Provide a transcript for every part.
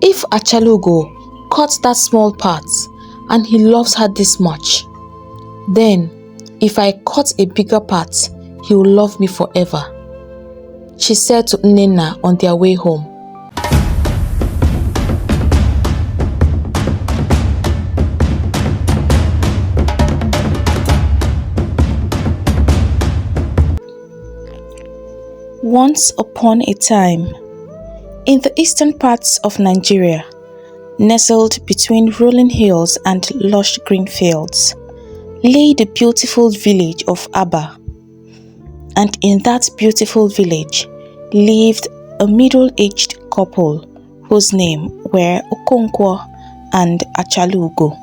If Achalugo cut that small part and he loves her this much, then if I cut a bigger part, he will love me forever, she said to Nnenna on their way home. Once upon a time, in the eastern parts of Nigeria, nestled between rolling hills and lush green fields, lay the beautiful village of Agba. And in that beautiful village lived a middle-aged couple whose name were Okonkwo and Achalugo.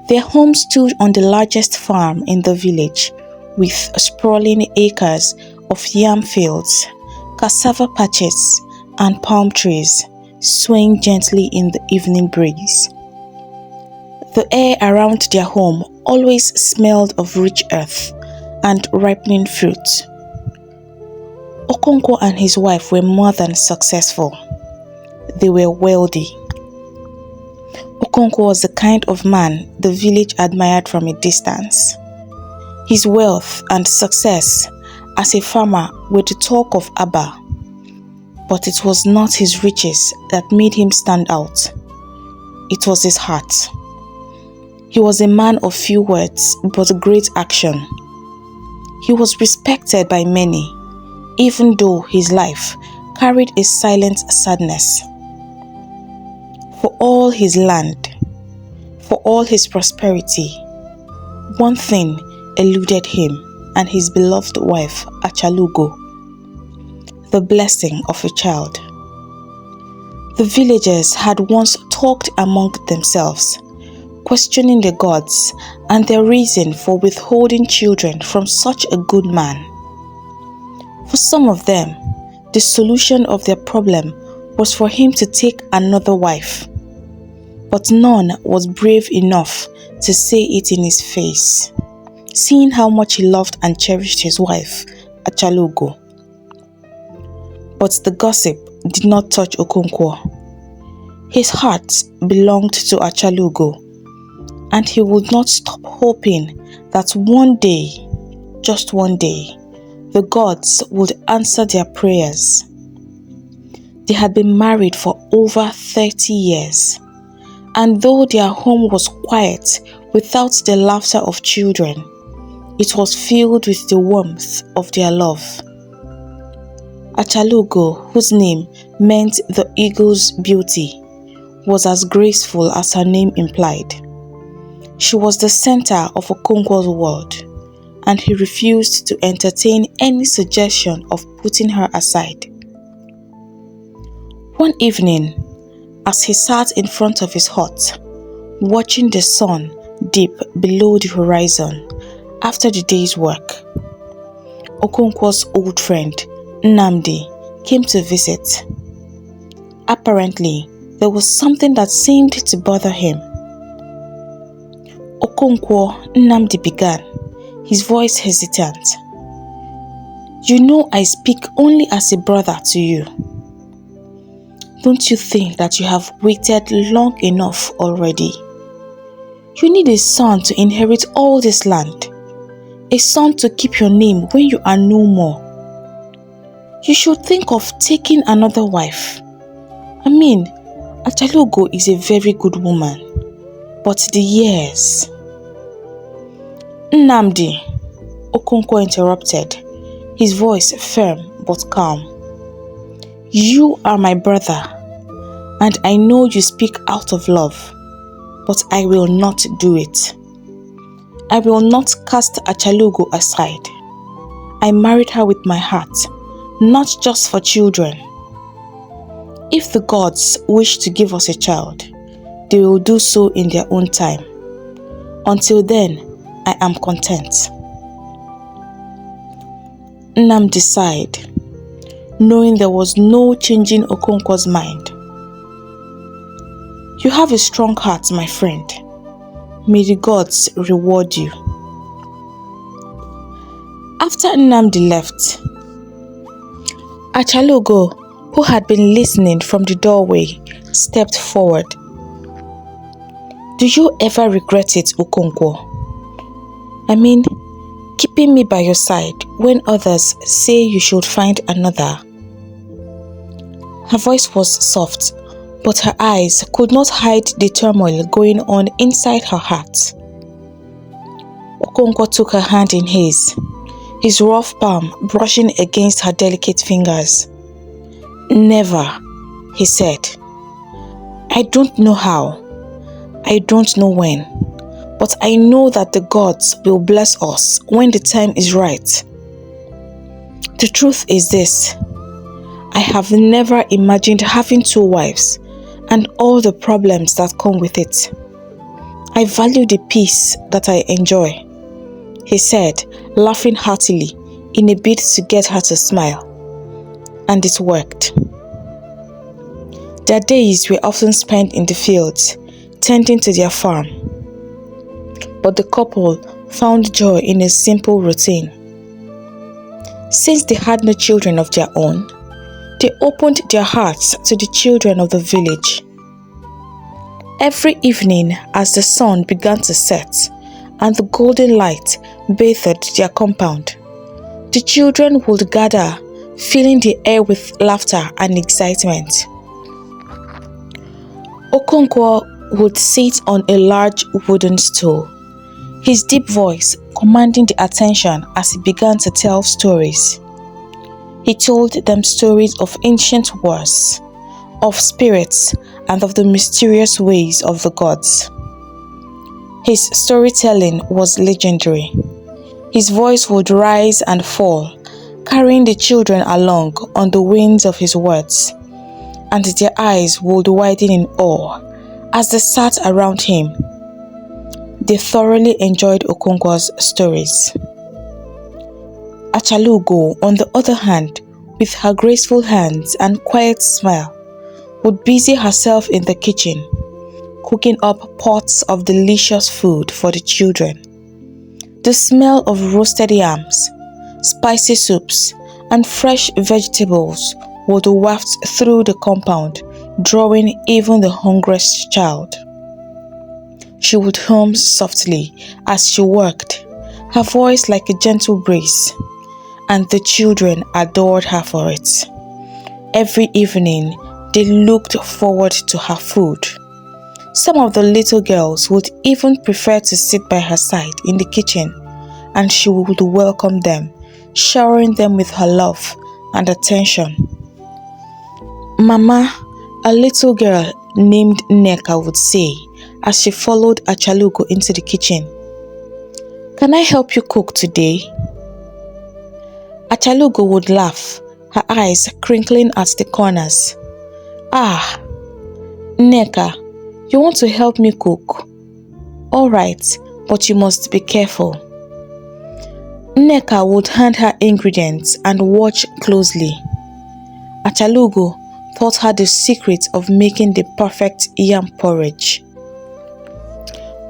Their home stood on the largest farm in the village, with sprawling acres of yam fields, cassava patches, and palm trees swaying gently in the evening breeze. The air around their home always smelled of rich earth and ripening fruit. Okonkwo and his wife were more than successful. They were wealthy. Okonkwo was the kind of man the village admired from a distance. His wealth and success as a farmer were the talk of Agba, but it was not his riches that made him stand out. It was his heart. He was a man of few words but great action. He was respected by many, even though his life carried a silent sadness. For all his land, for all his prosperity, one thing eluded him and his beloved wife Achalugo: the blessing of a child. The villagers had once talked among themselves, questioning the gods and their reason for withholding children from such a good man. For some of them, the solution of their problem was for him to take another wife, but none was brave enough to say it in his face, seeing how much he loved and cherished his wife, Achalugo. But the gossip did not touch Okonkwo. His heart belonged to Achalugo, and he would not stop hoping that one day, just one day, the gods would answer their prayers. They had been married for over 30 years, and though their home was quiet without the laughter of children, it was filled with the warmth of their love. Achalugo, whose name meant the eagle's beauty, was as graceful as her name implied. She was the center of Okonkwo's world, and he refused to entertain any suggestion of putting her aside. One evening, as he sat in front of his hut, watching the sun dip below the horizon after the day's work, Okonkwo's old friend, Nnamdi, came to visit. Apparently, there was something that seemed to bother him. Okonkwo, Nnamdi began, his voice hesitant. "You know I speak only as a brother to you. Don't you think that you have waited long enough already? You need a son to inherit all this land, a son to keep your name when you are no more. You should think of taking another wife. I mean, Achalugo is a very good woman, but the years..." "Nnamdi," Okonkwo interrupted, his voice firm but calm. "You are my brother, and I know you speak out of love, but I will not do it. I will not cast Achalugo aside. I married her with my heart, not just for children. If the gods wish to give us a child, they will do so in their own time. Until then, I am content." Nnamdi sighed, knowing there was no changing Okonkwo's mind. "You have a strong heart, my friend. May the gods reward you." After Nnamdi left, Achalugo, who had been listening from the doorway, stepped forward. "Do you ever regret it, Okonkwo? I mean, keeping me by your side when others say you should find another?" Her voice was soft, but her eyes could not hide the turmoil going on inside her heart. Okonkwo took her hand in his rough palm brushing against her delicate fingers. "Never," he said. "I don't know how, I don't know when, but I know that the gods will bless us when the time is right. The truth is this: I have never imagined having 2 wives and all the problems that come with it. I value the peace that I enjoy," he said, laughing heartily in a bid to get her to smile. And it worked. Their days were often spent in the fields, tending to their farm. But the couple found joy in a simple routine. Since they had no children of their own, they opened their hearts to the children of the village. Every evening, as the sun began to set and the golden light bathed their compound, the children would gather, filling the air with laughter and excitement. Okonkwo would sit on a large wooden stool, his deep voice commanding the attention as he began to tell stories. He told them stories of ancient wars, of spirits, and of the mysterious ways of the gods. His storytelling was legendary. His voice would rise and fall, carrying the children along on the winds of his words, and their eyes would widen in awe as they sat around him. They thoroughly enjoyed Okonkwo's stories. Achalugo, on the other hand, with her graceful hands and quiet smile, would busy herself in the kitchen, cooking up pots of delicious food for the children. The smell of roasted yams, spicy soups, and fresh vegetables would waft through the compound, drawing even the hungriest child. She would hum softly as she worked, her voice like a gentle breeze, and the children adored her for it. Every evening, they looked forward to her food. Some of the little girls would even prefer to sit by her side in the kitchen, and she would welcome them, showering them with her love and attention. "Mama," a little girl named Nneka would say as she followed Achalugo into the kitchen, "Can I help you cook today?" Achalugo would laugh, her eyes crinkling at the corners. "Ah, Nneka, you want to help me cook? All right, but you must be careful." Nneka would hand her ingredients and watch closely. Achalugo taught her the secret of making the perfect yam porridge.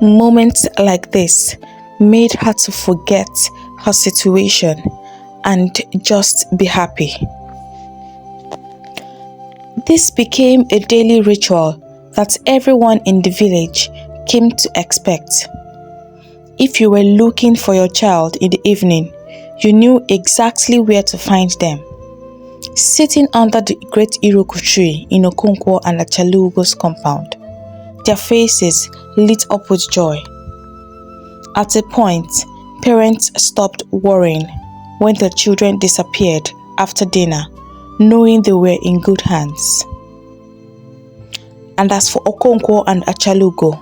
Moments like this made her to forget her situation and just be happy. This became a daily ritual that everyone in the village came to expect. If you were looking for your child in the evening, you knew exactly where to find them, sitting under the great Iroko tree in Okonkwo and Achalugo's compound, their faces lit up with joy. At a point, parents stopped worrying when their children disappeared after dinner, knowing they were in good hands. And as for Okonkwo and Achalugo,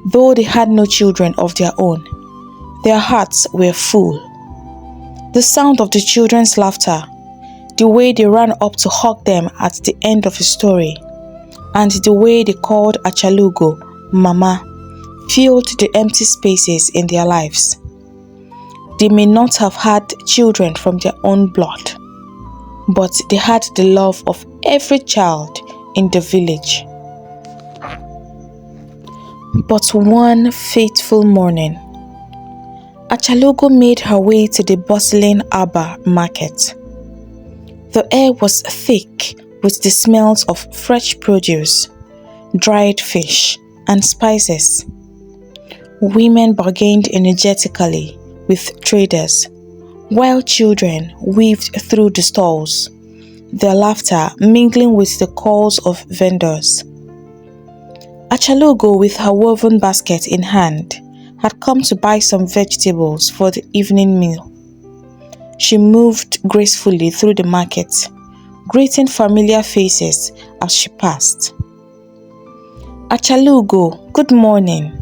though they had no children of their own, their hearts were full. The sound of the children's laughter, the way they ran up to hug them at the end of a story, and the way they called Achalugo Mama, filled the empty spaces in their lives. They may not have had children from their own blood, but they had the love of every child in the village. But one fateful morning, Achalugo made her way to the bustling Agba market. The air was thick with the smells of fresh produce, dried fish, and spices. Women bargained energetically with traders, while children weaved through the stalls, their laughter mingling with the calls of vendors. Achalugo, with her woven basket in hand, had come to buy some vegetables for the evening meal. She moved gracefully through the market, greeting familiar faces as she passed. "Achalugo, good morning.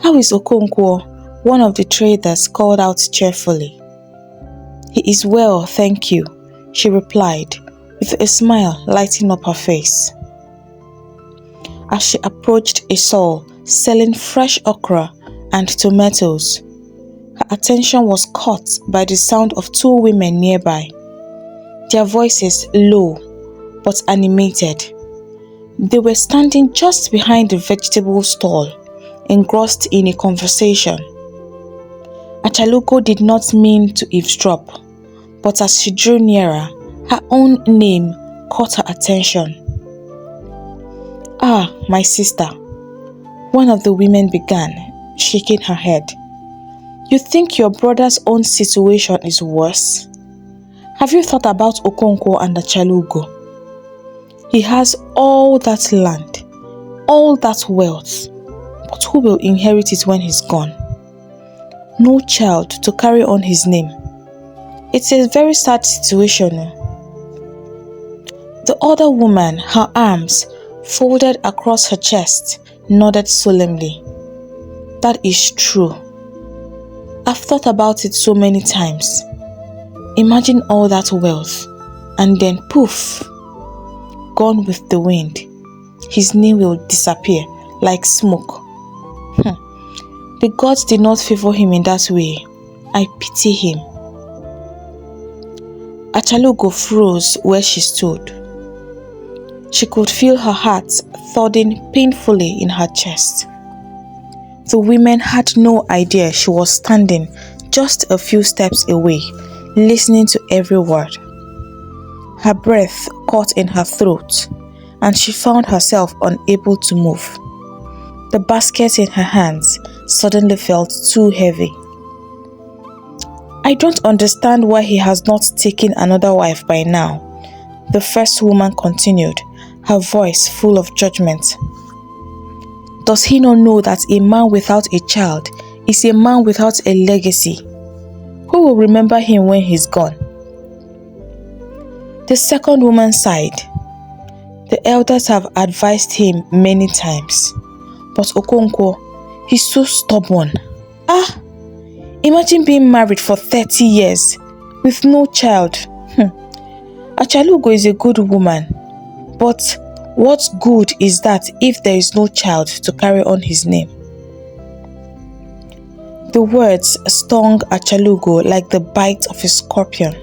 How is Okonkwo?" one of the traders called out cheerfully. "He is well, thank you," she replied, with a smile lighting up her face. As she approached a stall selling fresh okra and tomatoes, her attention was caught by the sound of two women nearby, their voices low but animated. They were standing just behind the vegetable stall, engrossed in a conversation. Achalugo did not mean to eavesdrop, but as she drew nearer, her own name caught her attention. "Ah, my sister," one of the women began, shaking her head. "You think your brother's own situation is worse? Have you thought about Okonkwo and Achalugo? He has all that land, all that wealth, but who will inherit it when he's gone? No child to carry on his name. It's a very sad situation." The other woman, her arms folded across her chest, nodded solemnly. "That is true. I've thought about it so many times. Imagine all that wealth, and then poof, gone with the wind. His name will disappear like smoke. The gods did not favor him in that way. I pity him." Achalugo froze where she stood. She could feel her heart thudding painfully in her chest. The women had no idea she was standing just a few steps away, listening to every word. Her breath caught in her throat, and she found herself unable to move. The basket in her hands suddenly felt too heavy. "I don't understand why he has not taken another wife by now," the first woman continued, her voice full of judgment. "Does he not know that a man without a child is a man without a legacy? Who will remember him when he's gone?" The second woman sighed. "The elders have advised him many times, but Okonkwo, he's so stubborn. Imagine being married for 30 years with no child. Achalugo is a good woman, but what good is that if there is no child to carry on his name?" The words stung Achalugo like the bite of a scorpion.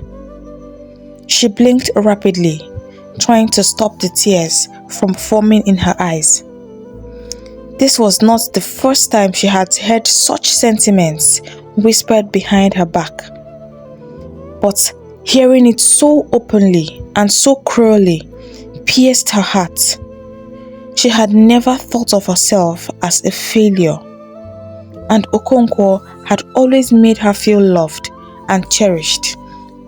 She blinked rapidly, trying to stop the tears from forming in her eyes. This was not the first time she had heard such sentiments whispered behind her back. But hearing it so openly and so cruelly pierced her heart. She had never thought of herself as a failure, and Okonkwo had always made her feel loved and cherished,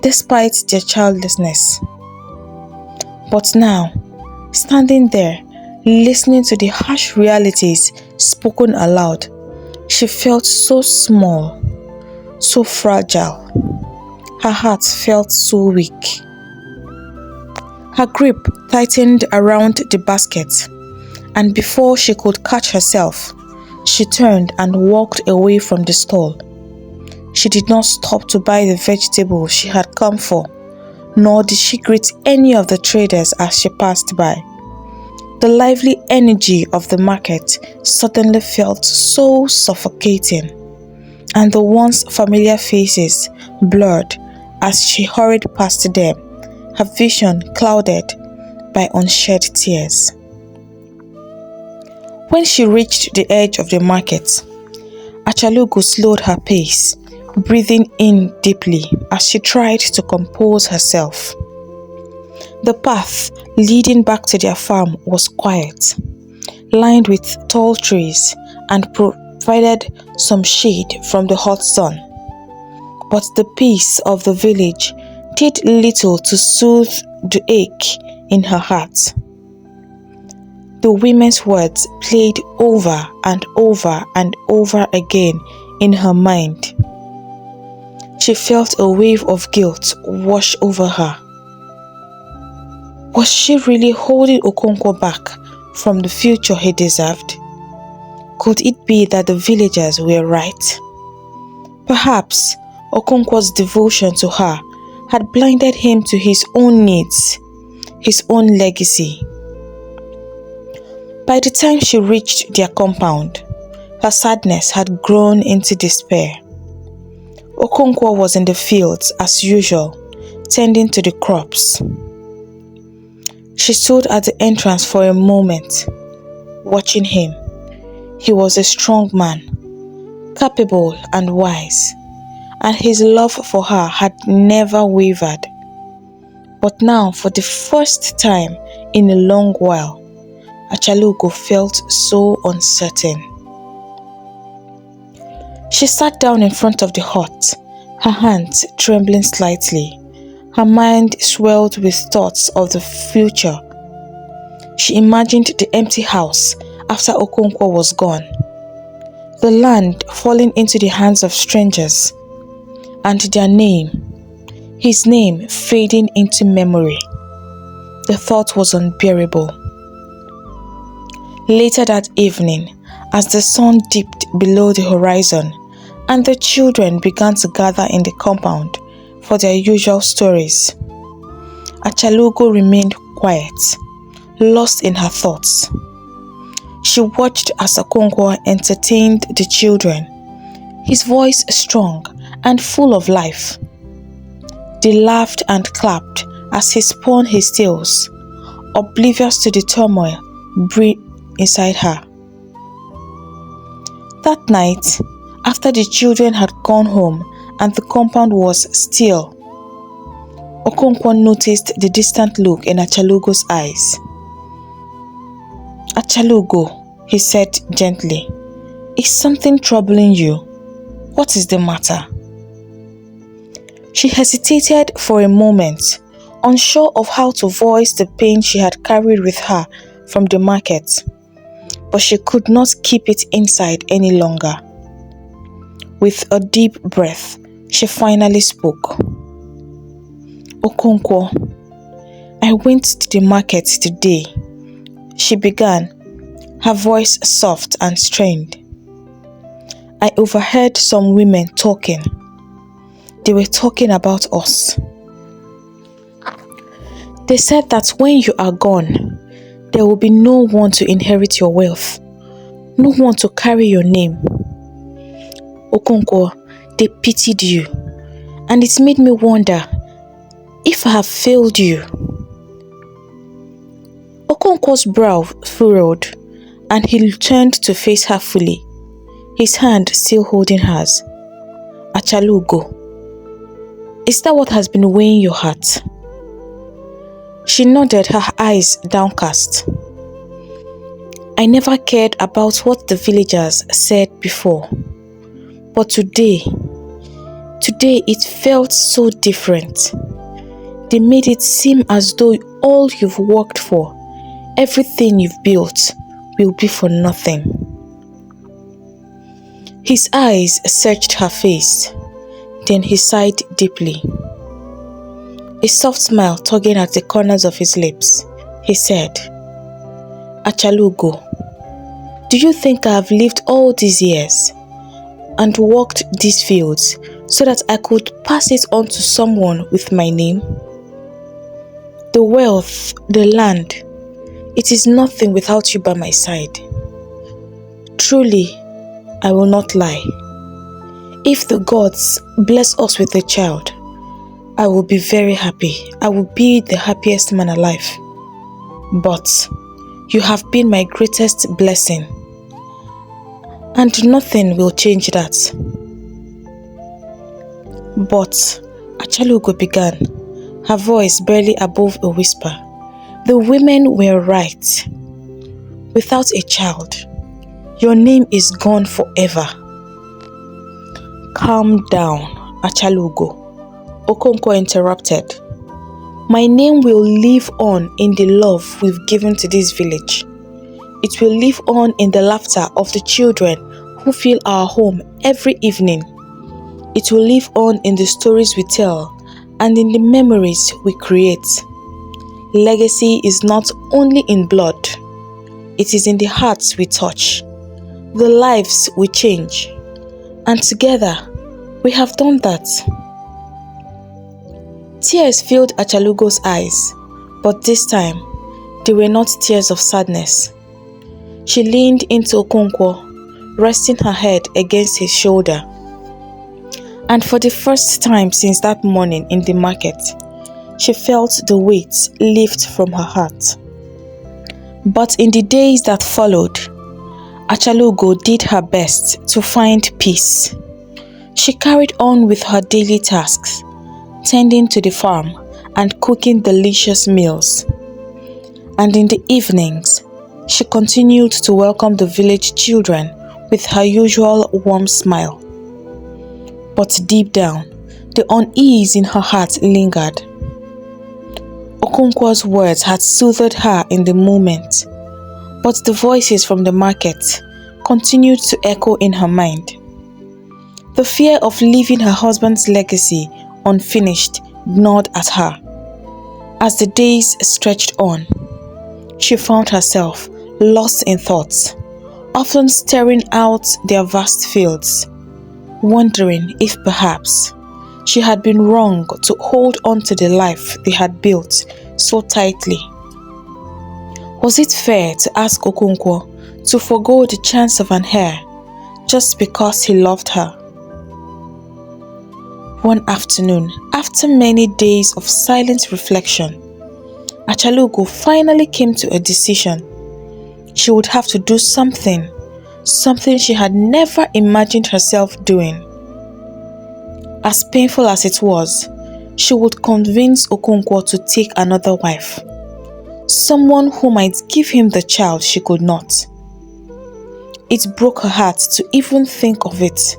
despite their childlessness. But now, standing there, listening to the harsh realities spoken aloud, she felt so small, so fragile. Her heart felt so weak. Her grip tightened around the basket, and before she could catch herself, she turned and walked away from the stall. She did not stop to buy the vegetables she had come for, nor did she greet any of the traders as she passed by. The lively energy of the market suddenly felt so suffocating, and the once familiar faces blurred as she hurried past them, her vision clouded by unshed tears. When she reached the edge of the market, Achalugo slowed her pace, breathing in deeply as she tried to compose herself. The path leading back to their farm was quiet, lined with tall trees, and provided some shade from the hot sun. But the peace of the village did little to soothe the ache in her heart. The women's words played over and over and over again in her mind. She felt a wave of guilt wash over her. Was she really holding Okonkwo back from the future he deserved? Could it be that the villagers were right? Perhaps Okonkwo's devotion to her had blinded him to his own needs, his own legacy. By the time she reached their compound, her sadness had grown into despair. Okonkwo was in the fields as usual, tending to the crops. She stood at the entrance for a moment, watching him. He was a strong man, capable and wise, and his love for her had never wavered. But now, for the first time in a long while, Achalugo felt so uncertain. She sat down in front of the hut, her hands trembling slightly. Her mind swelled with thoughts of the future. She imagined the empty house after Okonkwo was gone, the land falling into the hands of strangers, and their name, his name, fading into memory. The thought was unbearable. Later that evening, as the sun dipped below the horizon and the children began to gather in the compound for their usual stories, Achalugo remained quiet, lost in her thoughts. She watched as Okonkwo entertained the children, his voice strong and full of life. They laughed and clapped as he spun his tales, oblivious to the turmoil brewing inside her. That night, after the children had gone home and the compound was still, Okonkwo noticed the distant look in Achalugo's eyes. "Achalugo," he said gently, "is something troubling you? What is the matter?" She hesitated for a moment, unsure of how to voice the pain she had carried with her from the market, but she could not keep it inside any longer. With a deep breath, she finally spoke. "Okonkwo, I went to the market today," she began, her voice soft and strained. "I overheard some women talking. They were talking about us. They said that when you are gone, there will be no one to inherit your wealth, no one to carry your name. Okonkwo, they pitied you, and it made me wonder if I have failed you." Okonkwo's brow furrowed, and he turned to face her fully, his hand still holding hers. "Achalugo, is that what has been weighing your heart?" She nodded, her eyes downcast. "I never cared about what the villagers said before, but today it felt so different. They made it seem as though all you've worked for, everything you've built, will be for nothing." His eyes searched her face, then he sighed deeply. A soft smile tugging at the corners of his lips, he said, "Achalugo, do you think I have lived all these years and walked these fields so that I could pass it on to someone with my name? The wealth, the land, it is nothing without you by my side. Truly, I will not lie. If the gods bless us with a child, I will be very happy. I will be the happiest man alive. But you have been my greatest blessing, and nothing will change that." "But," Achalugo began, her voice barely above a whisper. The women were right. Without a child, your name is gone forever. Calm down, Achalugo, Okonkwo interrupted. My name will live on in the love we've given to this village. It will live on in the laughter of the children who fill our home every evening. It will live on in the stories we tell and in the memories we create. Legacy is not only in blood, it is in the hearts we touch, the lives we change. And together, we have done that. Tears filled Achalugo's eyes, but this time, they were not tears of sadness. She leaned into Okonkwo, resting her head against his shoulder. And for the first time since that morning in the market, she felt the weight lift from her heart. But in the days that followed, Achalugo did her best to find peace. She carried on with her daily tasks, tending to the farm and cooking delicious meals. And in the evenings, she continued to welcome the village children with her usual warm smile. But deep down, the unease in her heart lingered. Okonkwo's words had soothed her in the moment, but the voices from the market continued to echo in her mind. The fear of leaving her husband's legacy unfinished gnawed at her. As the days stretched on, she found herself lost in thoughts, often staring out their vast fields, wondering if perhaps she had been wrong to hold on to the life they had built so tightly. Was it fair to ask Okonkwo to forgo the chance of an heir just because he loved her? One afternoon, after many days of silent reflection, Achalugo finally came to a decision. She would have to do something she had never imagined herself doing. As painful as it was, she would convince Okonkwo to take another wife, someone who might give him the child she could not. It broke her heart to even think of it,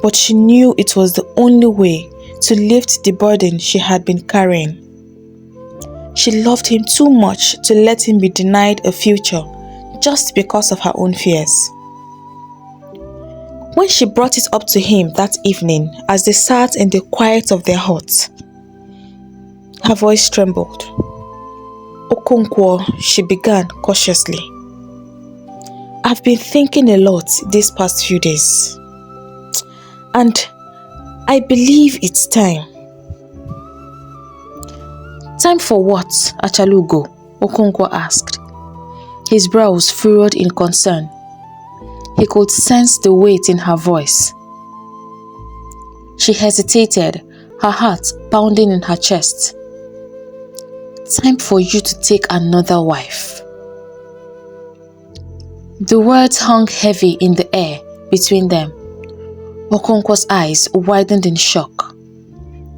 but she knew it was the only way to lift the burden she had been carrying. She loved him too much to let him be denied a future just because of her own fears. When she brought it up to him that evening as they sat in the quiet of their hut, her voice trembled. Okonkwo, she began cautiously. I've been thinking a lot these past few days, and I believe it's time. Time for what, Achalugo? Okonkwo asked. His brows furrowed in concern. He could sense the weight in her voice. She hesitated, her heart pounding in her chest. Time for you to take another wife. The words hung heavy in the air between them. Okonkwo's eyes widened in shock,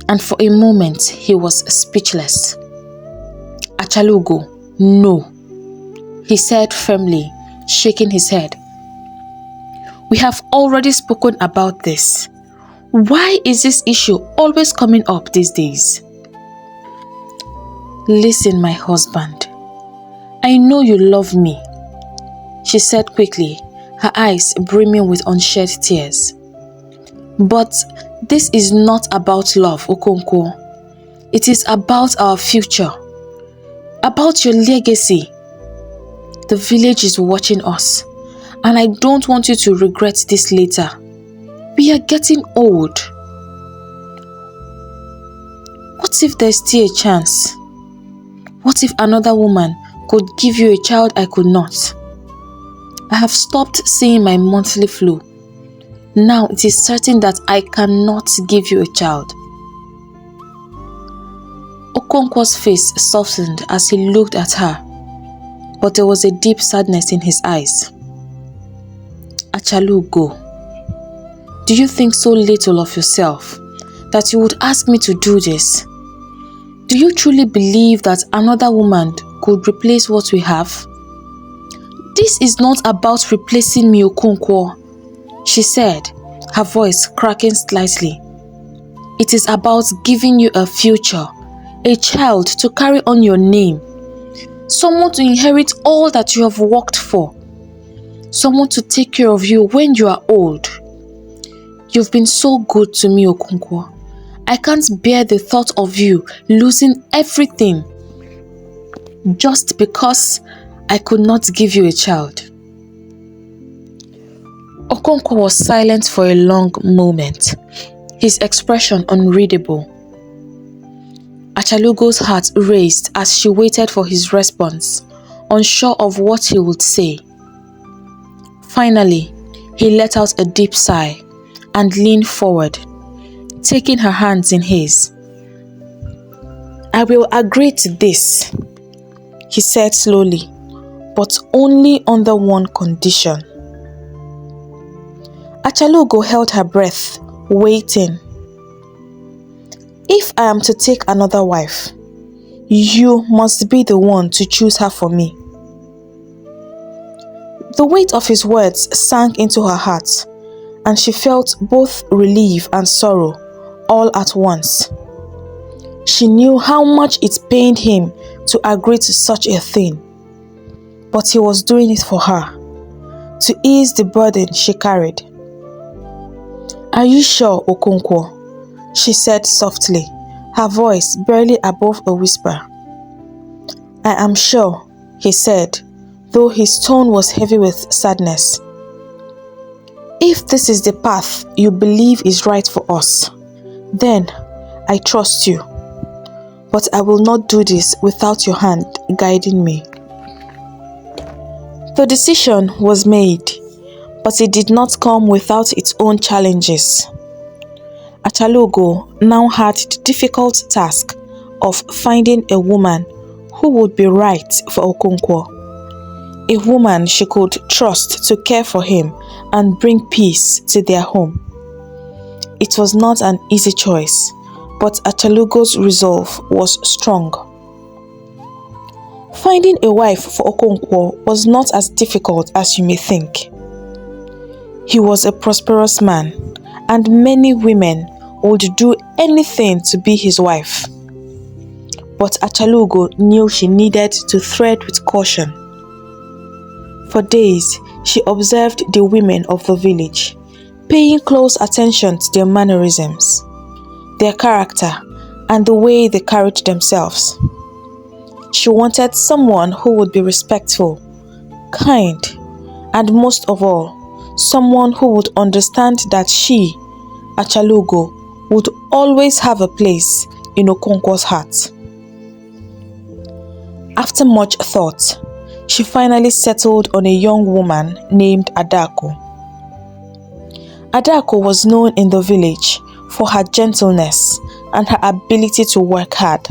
and for a moment he was speechless. Achalugo, no, he said firmly, shaking his head. We have already spoken about this. Why is this issue always coming up these days? Listen, my husband. I know you love me, she said quickly, her eyes brimming with unshed tears. But this is not about love, Okonkwo. It is about our future, about your legacy. The village is watching us, and I don't want you to regret this later. We are getting old. What if there's still a chance? What if another woman could give you a child I could not? I have stopped seeing my monthly flow. Now it is certain that I cannot give you a child. Okonkwo's face softened as he looked at her, but there was a deep sadness in his eyes. Achalugo, do you think so little of yourself that you would ask me to do this? Do you truly believe that another woman could replace what we have? This is not about replacing me, Okonkwo, she said, her voice cracking slightly. It is about giving you a future, a child to carry on your name, someone to inherit all that you have worked for, someone to take care of you when you are old. You've been so good to me, Okonkwo. I can't bear the thought of you losing everything just because I could not give you a child. Okonkwo was silent for a long moment, his expression unreadable. Achalugo's heart raced as she waited for his response, unsure of what he would say. Finally, he let out a deep sigh and leaned forward, taking her hands in his. I will agree to this, he said slowly, but only under one condition. Achalugo held her breath, waiting. If I am to take another wife, you must be the one to choose her for me. The weight of his words sank into her heart, and she felt both relief and sorrow all at once. She knew how much it pained him to agree to such a thing, but he was doing it for her, to ease the burden she carried. Are you sure, Okonkwo? She said softly, her voice barely above a whisper. I am sure, he said, though his tone was heavy with sadness. If this is the path you believe is right for us, then I trust you. But I will not do this without your hand guiding me. The decision was made, but it did not come without its own challenges. Achalugo now had the difficult task of finding a woman who would be right for Okonkwo. A woman she could trust to care for him and bring peace to their home. It was not an easy choice, but Achalugo's resolve was strong. Finding a wife for Okonkwo was not as difficult as you may think. He was a prosperous man, and many women would do anything to be his wife. But Achalugo knew she needed to tread with caution. For days, she observed the women of the village, paying close attention to their mannerisms, their character, and the way they carried themselves. She wanted someone who would be respectful, kind, and most of all, someone who would understand that she, Achalugo, would always have a place in Okonkwo's heart. After much thought, she finally settled on a young woman named Adaku. Adaku was known in the village for her gentleness and her ability to work hard.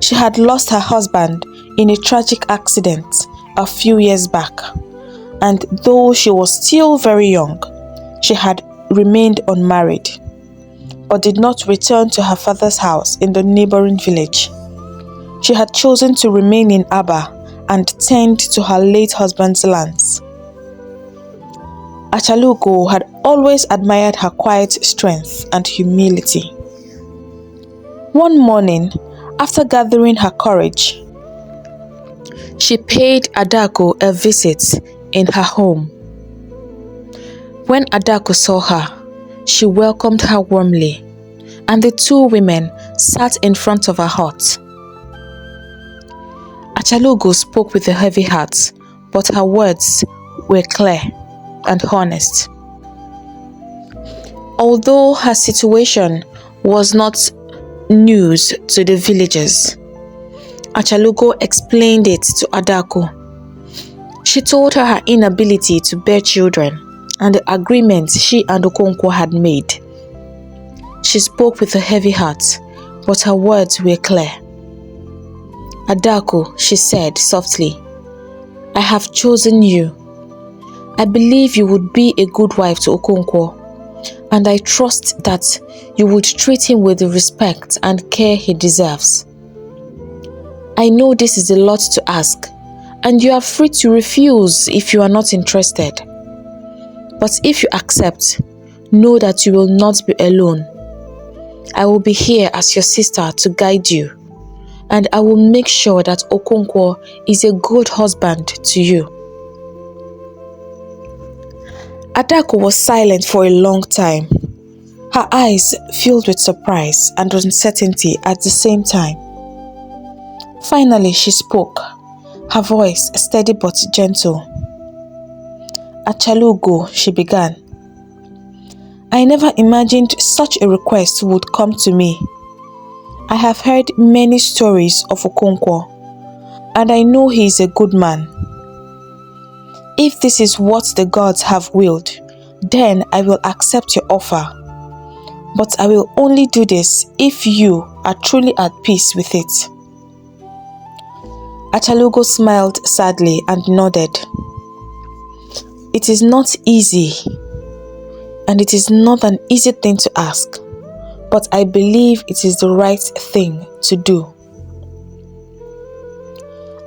She had lost her husband in a tragic accident a few years back, and though she was still very young, she had remained unmarried, but did not return to her father's house in the neighboring village. She had chosen to remain in Agba and tend to her late husband's lands. Achalugo had always admired her quiet strength and humility. One morning, after gathering her courage, she paid Adaku a visit in her home. When Adaku saw her, she welcomed her warmly, and the two women sat in front of her hut. Achalugo spoke with a heavy heart, but her words were clear and honest. Although her situation was not news to the villagers, Achalugo explained it to Adaku. She told her her inability to bear children and the agreements she and Okonkwo had made. She spoke with a heavy heart, but her words were clear. Adaku, she said softly, I have chosen you. I believe you would be a good wife to Okonkwo, and I trust that you would treat him with the respect and care he deserves. I know this is a lot to ask, and you are free to refuse if you are not interested. But if you accept, know that you will not be alone. I will be here as your sister to guide you, and I will make sure that Okonkwo is a good husband to you. Adaku was silent for a long time, her eyes filled with surprise and uncertainty at the same time. Finally, she spoke, her voice steady but gentle. "Achalugo," she began. "I never imagined such a request would come to me. I have heard many stories of Okonkwo, and I know he is a good man. If this is what the gods have willed, then I will accept your offer. But I will only do this if you are truly at peace with it." Achalugo smiled sadly and nodded. "It is not easy, and it is not an easy thing to ask, but I believe it is the right thing to do."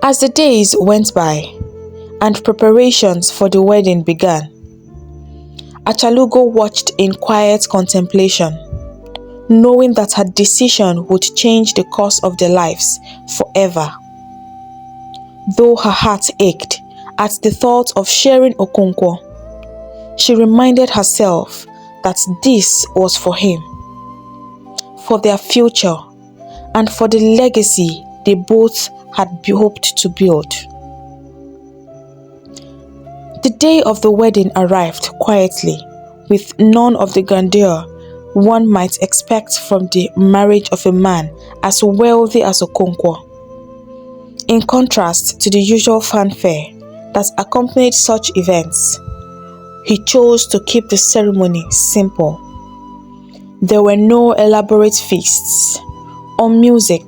As the days went by and preparations for the wedding began, Achalugo watched in quiet contemplation, knowing that her decision would change the course of their lives forever. Though her heart ached at the thought of sharing Okonkwo, she reminded herself that this was for him, for their future, and for the legacy they both had hoped to build. The day of the wedding arrived quietly, with none of the grandeur one might expect from the marriage of a man as wealthy as Okonkwo. In contrast to the usual fanfare that accompanied such events, he chose to keep the ceremony simple. There were no elaborate feasts or music,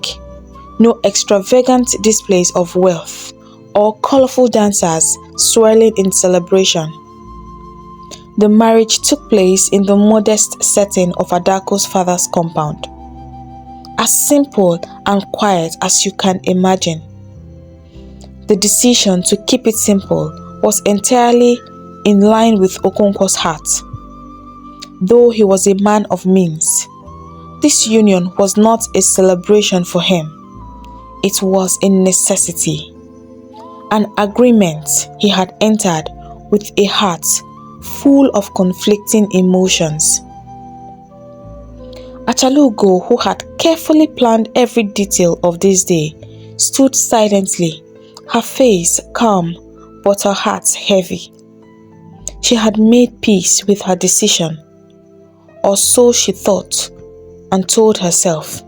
no extravagant displays of wealth or colorful dancers swirling in celebration. The marriage took place in the modest setting of Adaku's father's compound, as simple and quiet as you can imagine. The decision to keep it simple was entirely in line with Okonkwo's heart. Though he was a man of means, this union was not a celebration for him. It was a necessity, an agreement he had entered with a heart full of conflicting emotions. Achalugo, who had carefully planned every detail of this day, stood silently, her face calm but her heart heavy. She had made peace with her decision, or so she thought and told herself.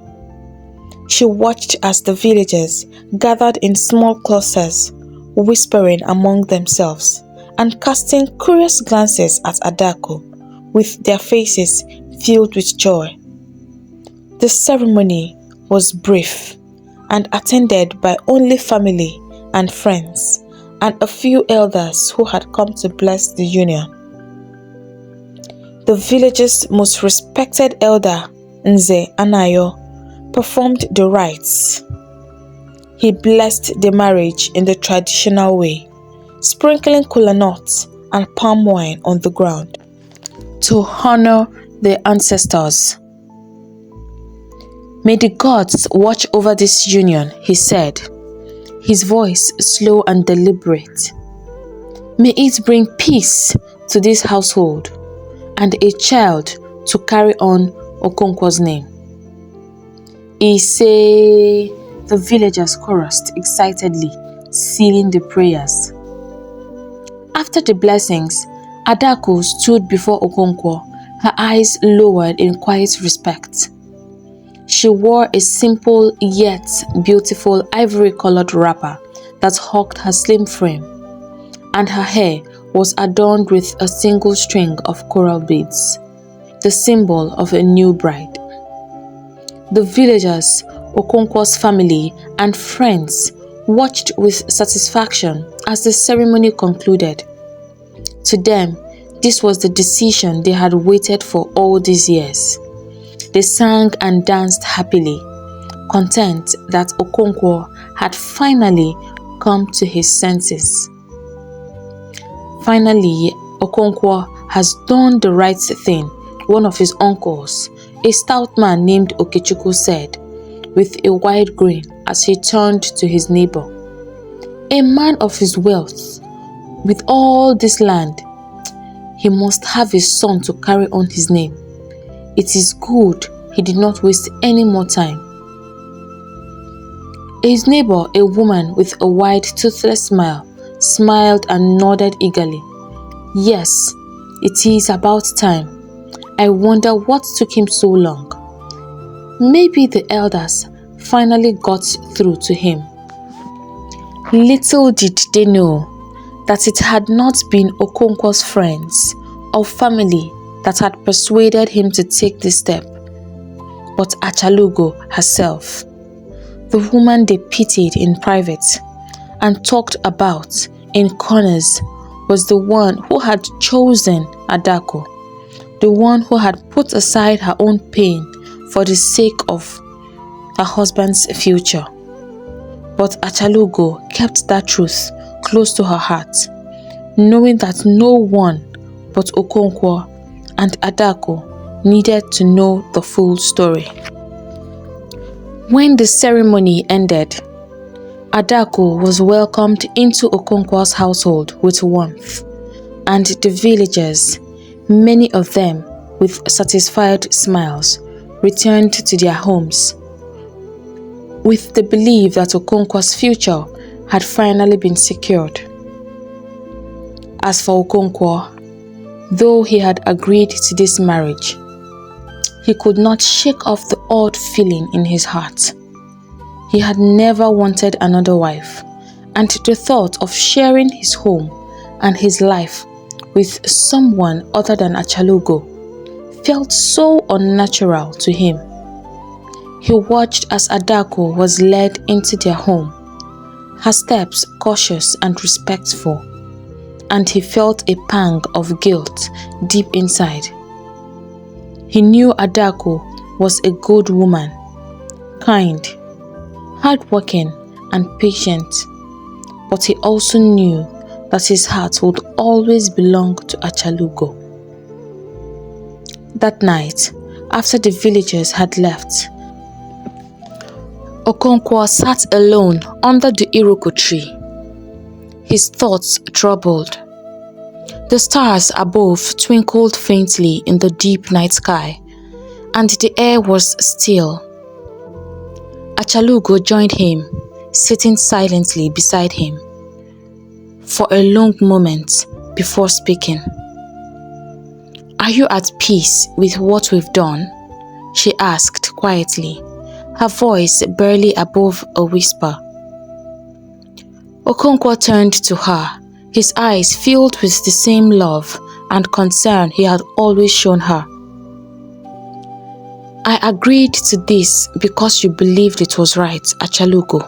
She watched as the villagers gathered in small clusters, whispering among themselves and casting curious glances at Adaku, with their faces filled with joy. The ceremony was brief and attended by only family and friends and a few elders who had come to bless the union. The village's most respected elder, Nze Anayo, performed the rites. He blessed the marriage in the traditional way, sprinkling kola nuts and palm wine on the ground to honor the ancestors. "May the gods watch over this union," he said, his voice slow and deliberate. "May it bring peace to this household and a child to carry on Okonkwo's name." "Ise," the villagers chorused excitedly, sealing the prayers. After the blessings, Adaku stood before Okonkwo, her eyes lowered in quiet respect. She wore a simple yet beautiful ivory-colored wrapper that hugged her slim frame, and her hair was adorned with a single string of coral beads, the symbol of a new bride. The villagers, Okonkwo's family, and friends watched with satisfaction as the ceremony concluded. To them, this was the decision they had waited for all these years. They sang and danced happily, content that Okonkwo had finally come to his senses. Finally, Okonkwo has done the right thing, one of his uncles, a stout man named Okechukwu, said, with a wide grin as he turned to his neighbor. A man of his wealth, with all this land, he must have a son to carry on his name. It is good he did not waste any more time. His neighbor, a woman with a wide, toothless smile, smiled and nodded eagerly. Yes, it is about time. I wonder what took him so long. Maybe the elders finally got through to him. Little did they know that it had not been Okonkwo's friends or family that had persuaded him to take this step, but Achalugo herself, the woman they pitied in private and talked about in corners, was the one who had chosen Adaku, the one who had put aside her own pain for the sake of her husband's future. But Achalugo kept that truth close to her heart, knowing that no one but Okonkwo and Adaku needed to know the full story. When the ceremony ended, Adaku was welcomed into Okonkwo's household with warmth, and the villagers, many of them with satisfied smiles, returned to their homes, with the belief that Okonkwo's future had finally been secured. As for Okonkwo, though he had agreed to this marriage, he could not shake off the odd feeling in his heart. He had never wanted another wife, and the thought of sharing his home and his life with someone other than Achalugo felt so unnatural to him. He watched as Adaku was led into their home, her steps cautious and respectful, and he felt a pang of guilt deep inside. He knew Adaku was a good woman, kind, hardworking and patient, but he also knew that his heart would always belong to Achalugo. That night, after the villagers had left, Okonkwo sat alone under the Iroko tree, his thoughts troubled. The stars above twinkled faintly in the deep night sky, and the air was still. Achalugo joined him, sitting silently beside him for a long moment before speaking. "Are you at peace with what we've done?" she asked quietly, her voice barely above a whisper. Okonkwo turned to her, his eyes filled with the same love and concern he had always shown her. "I agreed to this because you believed it was right, Achalugo.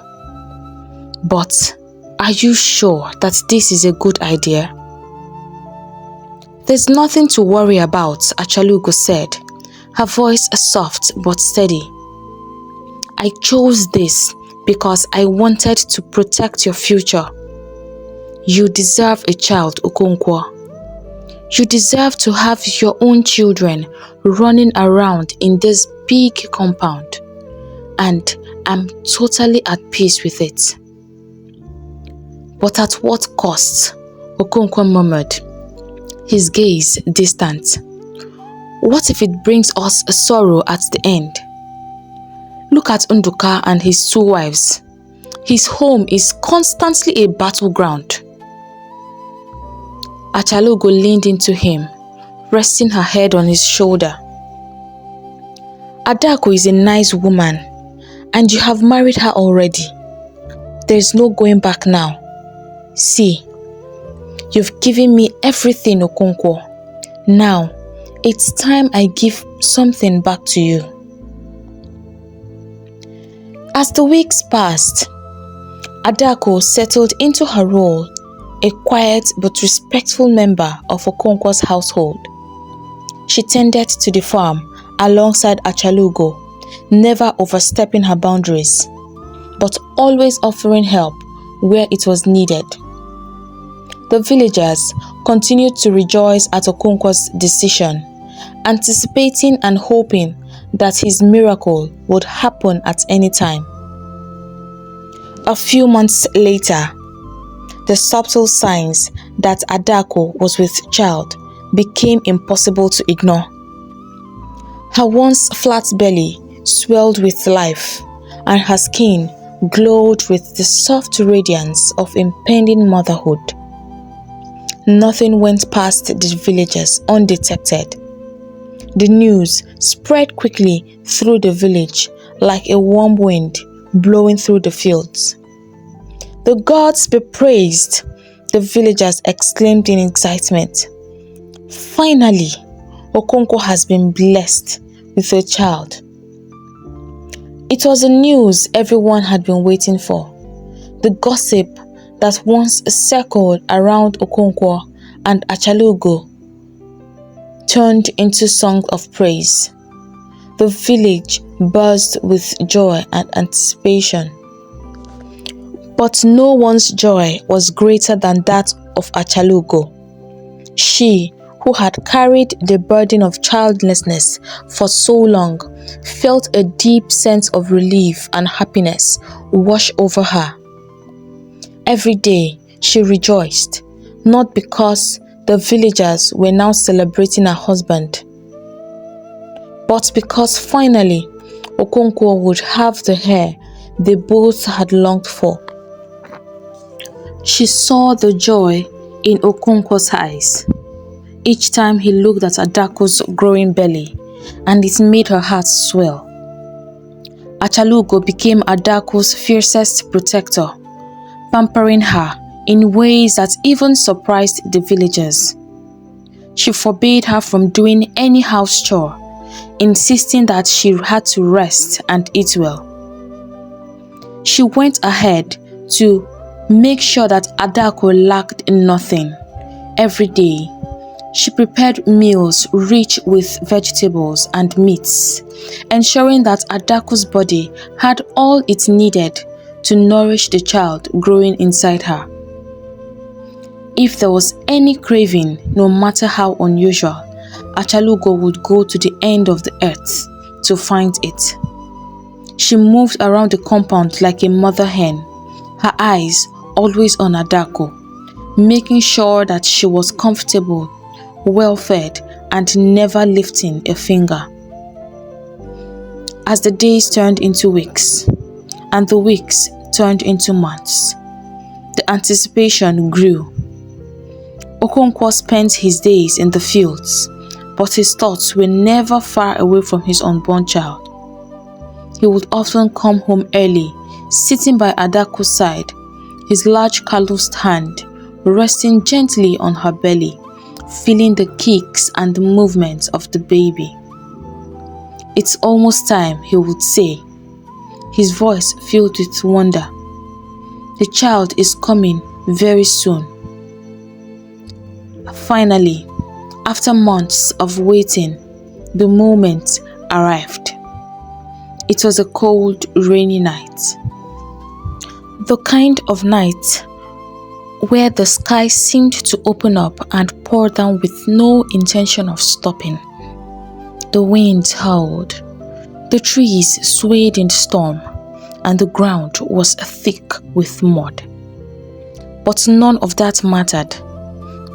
But are you sure that this is a good idea?" "There's nothing to worry about," Achalugo said, her voice soft but steady. "I chose this because I wanted to protect your future. You deserve a child, Okonkwo. You deserve to have your own children running around in this big compound, and I'm totally at peace with it." "But at what cost?" Okonkwo murmured, his gaze distant. "What if it brings us a sorrow at the end? Look at Nduka and his 2 wives. His home is constantly a battleground." Achalugo leaned into him, resting her head on his shoulder. "Adaku is a nice woman, and you have married her already. There is no going back now. See, you've given me everything, Okonkwo. Now, it's time I give something back to you." As the weeks passed, Adaku settled into her role, a quiet but respectful member of Okonkwo's household. She tended to the farm alongside Achalugo, never overstepping her boundaries. but always offering help where it was needed. The villagers continued to rejoice at Okonkwo's decision, anticipating and hoping that his miracle would happen at any time. A few months later, the subtle signs that Adaku was with child became impossible to ignore. Her once flat belly swelled with life, and her skin glowed with the soft radiance of impending motherhood. Nothing went past the villagers undetected. The news spread quickly through the village like a warm wind blowing through the fields. "The gods be praised," the villagers exclaimed in excitement. "Finally, Okonkwo has been blessed with a child." It was the news everyone had been waiting for. The gossip that once circled around Okonkwo and Achalugo turned into songs of praise. The village buzzed with joy and anticipation. But no one's joy was greater than that of Achalugo. She, who had carried the burden of childlessness for so long, felt a deep sense of relief and happiness wash over her. Every day she rejoiced, not because the villagers were now celebrating her husband, but because finally Okonkwo would have the heir they both had longed for. She saw the joy in Okonkwo's eyes each time he looked at Adaku's growing belly, and it made her heart swell. Achalugo became Adaku's fiercest protector, pampering her in ways that even surprised the villagers. She forbade her from doing any house chore, insisting that she had to rest and eat well. She went ahead to make sure that Adaku lacked in nothing. Every day, she prepared meals rich with vegetables and meats, ensuring that Adaku's body had all it needed to nourish the child growing inside her. If there was any craving, no matter how unusual, Achalugo would go to the end of the earth to find it. She moved around the compound like a mother hen, her eyes always on Adaku, making sure that she was comfortable, well-fed, and never lifting a finger. As the days turned into weeks, and the weeks turned into months, the anticipation grew. Okonkwo spent his days in the fields, but his thoughts were never far away from his unborn child. He would often come home early, sitting by Adaku's side, his large calloused hand resting gently on her belly, feeling the kicks and the movements of the baby. "It's almost time," he would say, his voice filled with wonder. "The child is coming very soon." Finally, after months of waiting, the moment arrived. It was a cold, rainy night. The kind of night where the sky seemed to open up and pour down with no intention of stopping. The wind howled, the trees swayed in the storm, and the ground was thick with mud. But none of that mattered,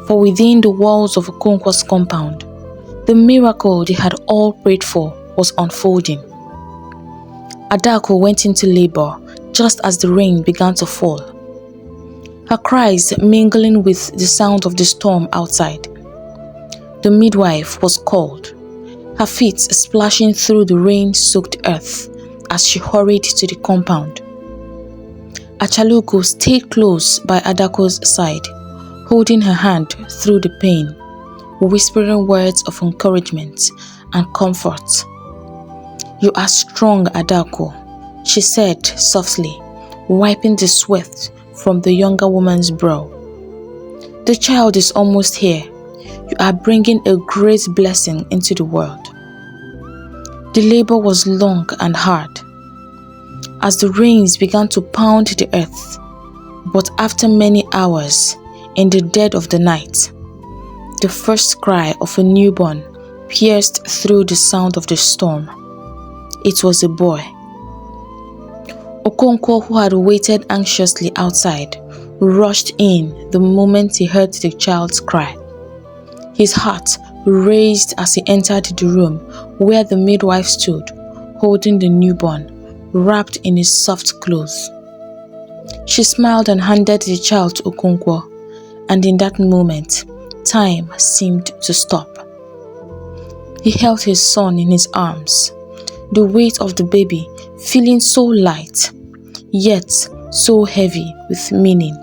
for within the walls of Okonkwo's compound, the miracle they had all prayed for was unfolding. Adaku went into labor just as the rain began to fall, her cries mingling with the sound of the storm outside. The midwife was called, her feet splashing through the rain-soaked earth as she hurried to the compound. Achalugo stayed close by Adaku's side, holding her hand through the pain, whispering words of encouragement and comfort. "You are strong, Adaku," she said softly, wiping the sweat from the younger woman's brow. "The child is almost here. You are bringing a great blessing into the world." The labor was long and hard. as the rains began to pound the earth. But after many hours, in the dead of the night, the first cry of a newborn pierced through the sound of the storm. It was a boy. Okonkwo, who had waited anxiously outside, rushed in the moment he heard the child's cry. His heart raced as he entered the room where the midwife stood, holding the newborn, wrapped in his soft clothes. She smiled and handed the child to Okonkwo, and in that moment, time seemed to stop. He held his son in his arms, the weight of the baby feeling so light, yet so heavy with meaning.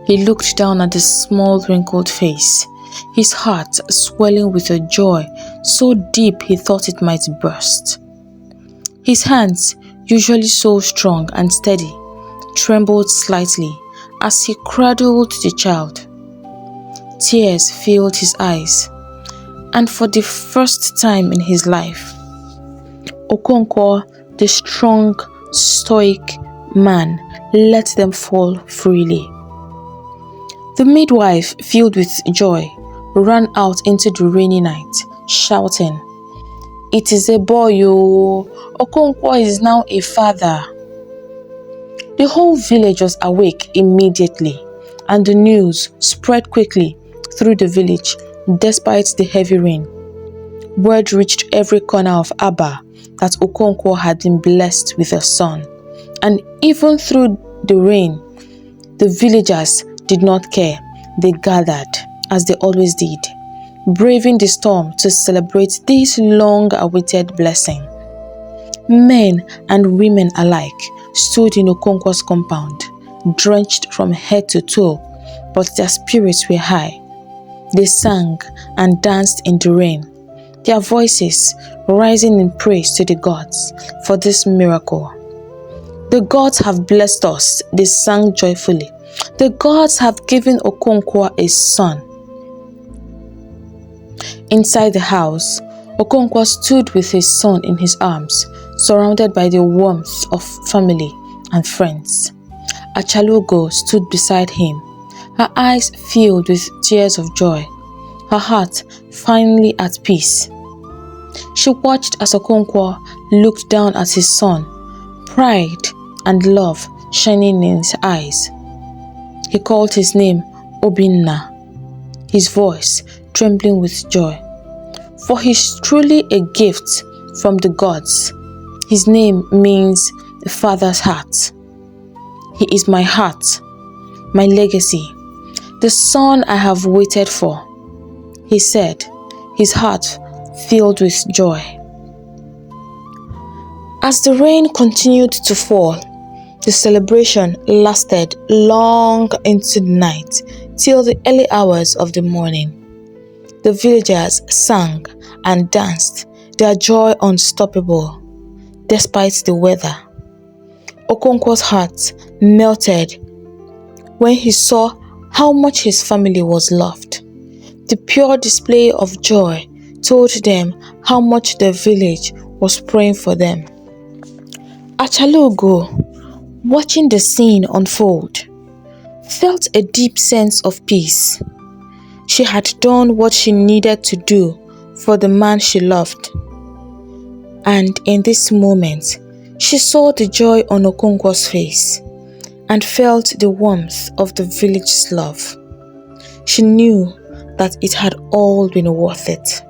He looked down at the small wrinkled face, his heart swelling with a joy so deep he thought it might burst. His hands, usually so strong and steady, trembled slightly as he cradled the child. Tears filled his eyes, and for the first time in his life, Okonkwo, the strong, stoic man, let them fall freely. The midwife, filled with joy, ran out into the rainy night, shouting, "It is a boy, oh! Okonkwo is now a father." The whole village was awake immediately, and the news spread quickly through the village despite the heavy rain. Word reached every corner of Agba that Okonkwo had been blessed with a son, and even through the rain, the villagers did not care. They gathered, as they always did, braving the storm to celebrate this long-awaited blessing. Men and women alike stood in Okonkwo's compound, drenched from head to toe, but their spirits were high. They sang and danced in the rain, their voices rising in praise to the gods for this miracle. "The gods have blessed us," they sang joyfully. "The gods have given Okonkwo a son." Inside the house, Okonkwo stood with his son in his arms, surrounded by the warmth of family and friends. Achalugo stood beside him, her eyes filled with tears of joy, her heart finally at peace. She watched as Okonkwo looked down at his son, pride and love shining in his eyes. He called his name Obinna, his voice trembling with joy. For he is truly a gift from the gods. His name means the Father's heart. He is my heart, my legacy, the son I have waited for, he said, his heart filled with joy. As the rain continued to fall, the celebration lasted long into the night till the early hours of the morning. The villagers sang and danced, their joy unstoppable, despite the weather. Okonkwo's heart melted when he saw how much his family was loved. The pure display of joy told them how much the village was praying for them. Achalugo, watching the scene unfold, felt a deep sense of peace. She had done what she needed to do for the man she loved. And in this moment, she saw the joy on Okonkwo's face and felt the warmth of the village's love. She knew that it had all been worth it.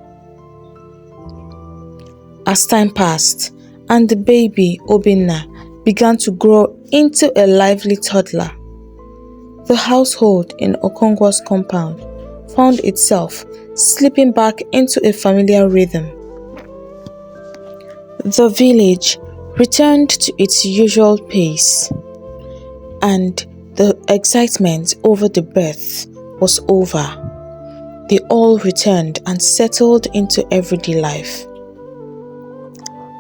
As time passed and the baby Obinna began to grow into a lively toddler, the household in Okonkwo's compound found itself slipping back into a familiar rhythm. The village returned to its usual pace, and the excitement over the birth was over. They all returned and settled into everyday life.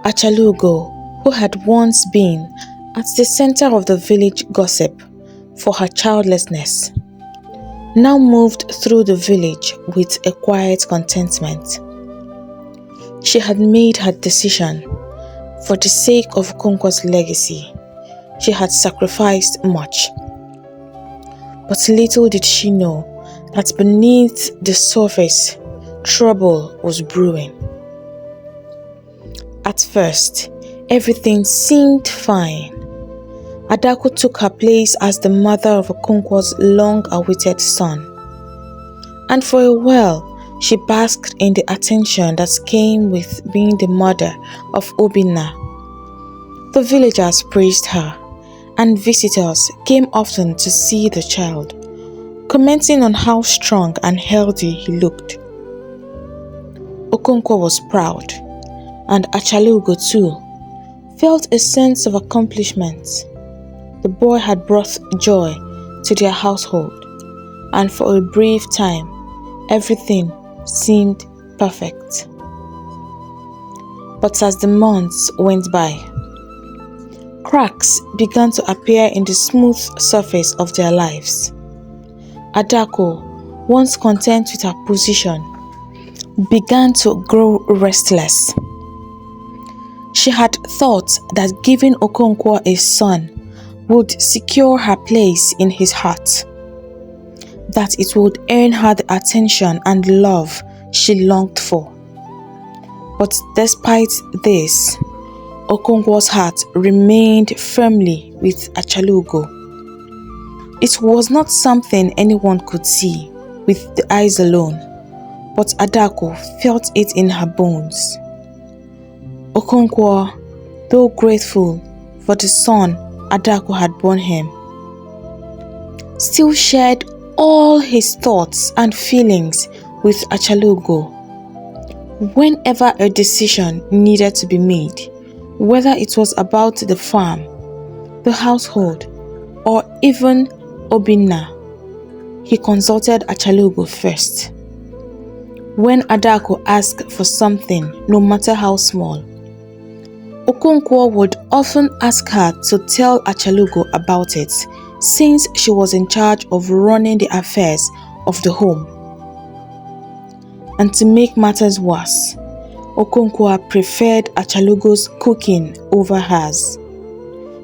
Achalugo, who had once been at the center of the village gossip for her childlessness, now moved through the village with a quiet contentment. She had made her decision. For the sake of Okonkwo's legacy, she had sacrificed much. But little did she know that beneath the surface, trouble was brewing. At first, everything seemed fine. Adaku took her place as the mother of Okonkwo's long-awaited son. And for a while, she basked in the attention that came with being the mother of Obinna. The villagers praised her, and visitors came often to see the child, commenting on how strong and healthy he looked. Okonkwo was proud, and Achalugo too felt a sense of accomplishment. The boy had brought joy to their household, and for a brief time, everything seemed perfect. But as the months went by, cracks began to appear in the smooth surface of their lives. Adaku, once content with her position, began to grow restless. She had thought that giving Okonkwo a son would secure her place in his heart, that it would earn her the attention and love she longed for. But despite this, Okonkwo's heart remained firmly with Achalugo. It was not something anyone could see with the eyes alone, but Adaku felt it in her bones. Okonkwo, though grateful for the son Adaku had borne him, still shared all his thoughts and feelings with Achalugo. Whenever a decision needed to be made, whether it was about the farm, the household, or even Obinna, he consulted Achalugo first. When Adaku asked for something, no matter how small, Okonkwo would often ask her to tell Achalugo about it, since she was in charge of running the affairs of the home. And to make matters worse, Okonkwo preferred Achalugo's cooking over hers.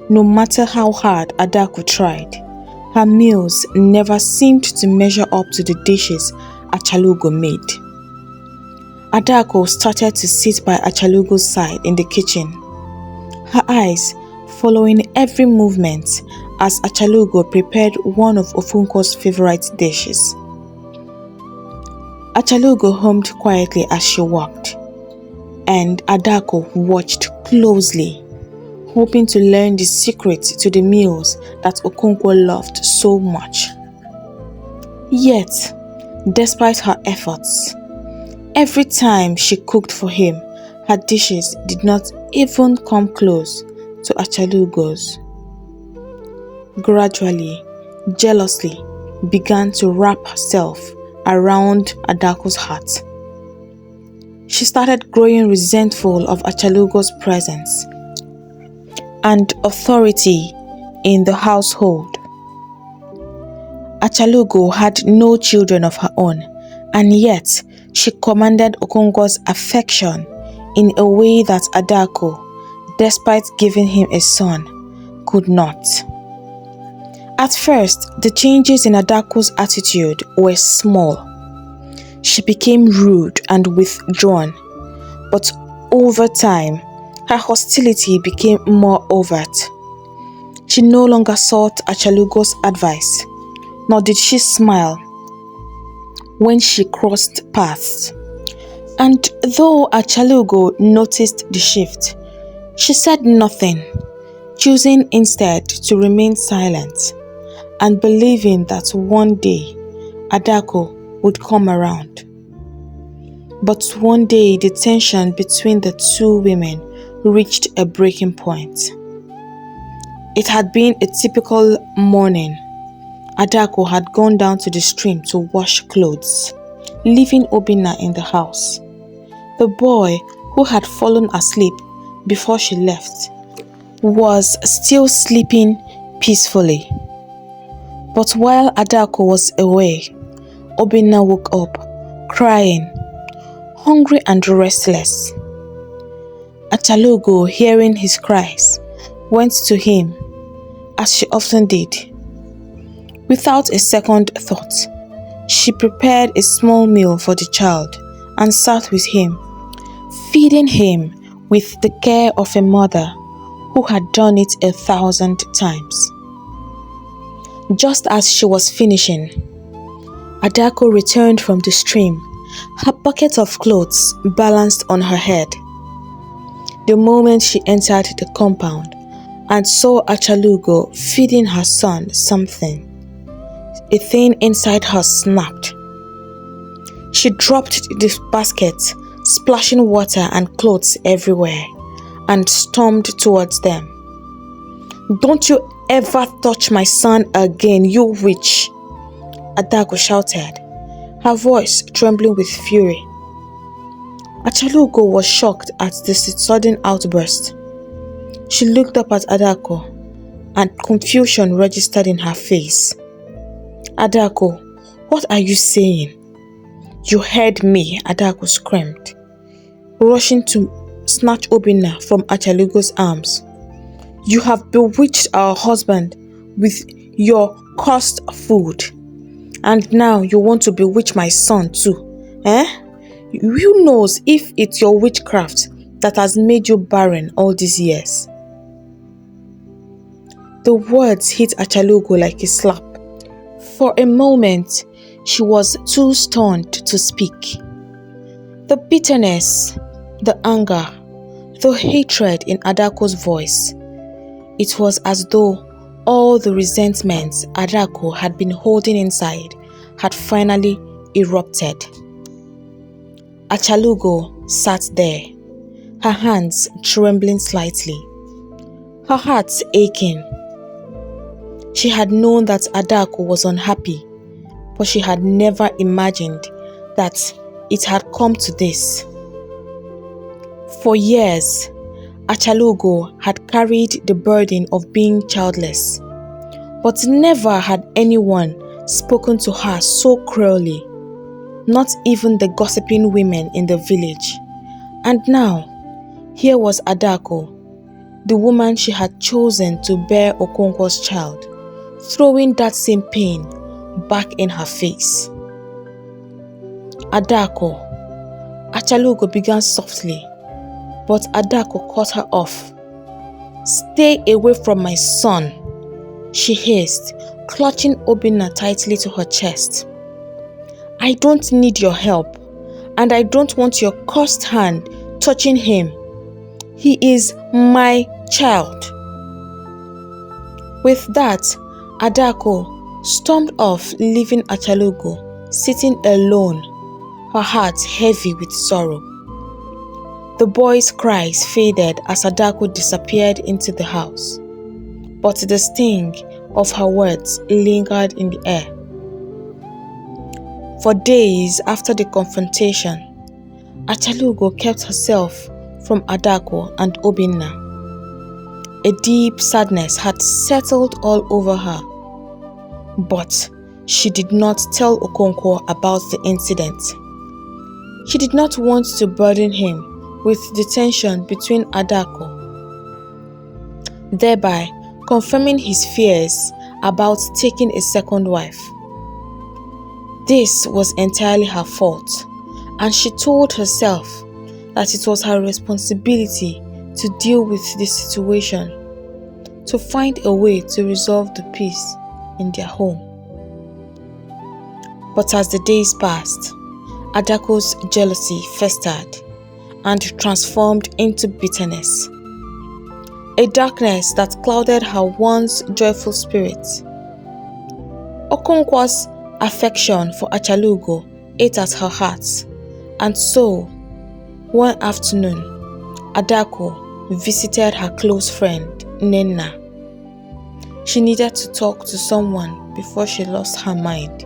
No matter how hard Adaku tried, her meals never seemed to measure up to the dishes Achalugo made. Adaku started to sit by Achalugo's side in the kitchen, her eyes following every movement as Achalugo prepared one of Okonkwo's favorite dishes. Achalugo hummed quietly as she walked, and Adaku watched closely, hoping to learn the secret to the meals that Okonkwo loved so much. Yet, despite her efforts, every time she cooked for him, her dishes did not even come close to Achalugo's. Gradually, jealousy began to wrap herself around Adaku's heart. She started growing resentful of Achalugo's presence and authority in the household. Achalugo had no children of her own, and yet she commanded Okonkwo's affection in a way that Adaku, despite giving him a son, could not. At first, the changes in Adaku's attitude were small. She became rude and withdrawn, but over time, her hostility became more overt. She no longer sought Achalugo's advice, nor did she smile when she crossed paths. And though Achalugo noticed the shift, she said nothing, choosing instead to remain silent and believing that one day Adaku would come around. But one day the tension between the two women reached a breaking point. It had been a typical morning. Adaku had gone down to the stream to wash clothes, leaving Obinna in the house. The boy, who had fallen asleep before she left, was still sleeping peacefully. But while Adaku was away, Obinna woke up, crying, hungry and restless. Achalugo, hearing his cries, went to him, as she often did. Without a second thought, she prepared a small meal for the child and sat with him, feeding him with the care of a mother who had done it 1,000 times. Just as she was finishing, Adaku returned from the stream, her bucket of clothes balanced on her head. The moment she entered the compound and saw Achalugo feeding her son something, a thing inside her snapped. She dropped the basket, splashing water and clothes everywhere, and stormed towards them. "Don't you ever touch my son again, you witch!" Adaku shouted, her voice trembling with fury. Achalugo was shocked at this sudden outburst. She looked up at Adaku, and confusion registered in her face. "Adaku, what are you saying?" "You heard me," Adaku screamed, rushing to snatch Obinna from Achalugo's arms. "You have bewitched our husband with your cursed food, and now you want to bewitch my son too, eh? Who knows if it's your witchcraft that has made you barren all these years?" The words hit Achalugo like a slap. For a moment, she was too stunned to speak. The bitterness, the anger, the hatred in Adaku's voice. It was as though all the resentment Adaku had been holding inside had finally erupted. Achalugo sat there, her hands trembling slightly, her heart aching. She had known that Adaku was unhappy, but she had never imagined that it had come to this. For years, Achalugo had carried the burden of being childless, but never had anyone spoken to her so cruelly, not even the gossiping women in the village. And now, here was Adaku, the woman she had chosen to bear Okonkwo's child, throwing that same pain back in her face. "Adaku," Achalugo began softly, but Adaku cut her off. "Stay away from my son," she hissed, clutching Obinna tightly to her chest. "I don't need your help, and I don't want your cursed hand touching him. He is my child." With that, Adaku stormed off, leaving Achalugo sitting alone, her heart heavy with sorrow. The boy's cries faded as Adaku disappeared into the house, but the sting of her words lingered in the air. For days after the confrontation, Achalugo kept herself from Adaku and Obinna. A deep sadness had settled all over her, but she did not tell Okonkwo about the incident. She did not want to burden him with the tension between Adaku, thereby confirming his fears about taking a second wife. This was entirely her fault, and she told herself that it was her responsibility to deal with the situation, to find a way to resolve the peace in their home. But as the days passed, Adaku's jealousy festered and transformed into bitterness, a darkness that clouded her once joyful spirit. Okonkwo's affection for Achalugo ate at her heart, and so, one afternoon, Adaku visited her close friend, Nenna. She needed to talk to someone before she lost her mind.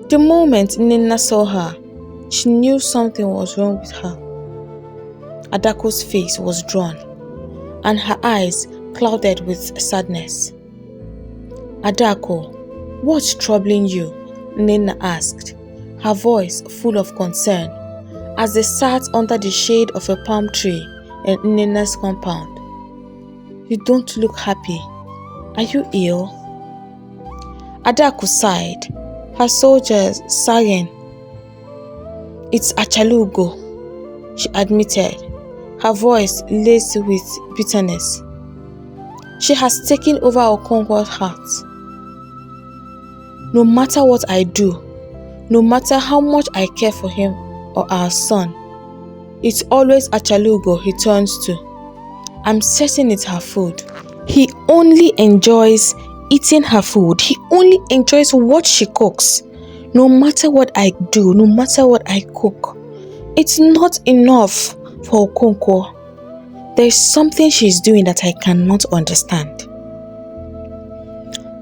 The moment Nenna saw her, she knew something was wrong with her. Adaku's face was drawn, and her eyes clouded with sadness. "Adaku, what's troubling you?" Nenna asked, her voice full of concern, as they sat under the shade of a palm tree Nena's compound. You don't look happy. Are you ill? Adaku sighed, her soldiers sighing. It's Achalugo, she admitted, her voice laced with bitterness. She has taken over Okonkwo's heart. No matter what I do, no matter how much I care for him or our son, it's always Achalugo he turns to. I'm certain it's her food. He only enjoys eating her food. He only enjoys what she cooks. No matter what I do, no matter what I cook, it's not enough for Okonkwo. There's something she's doing that I cannot understand.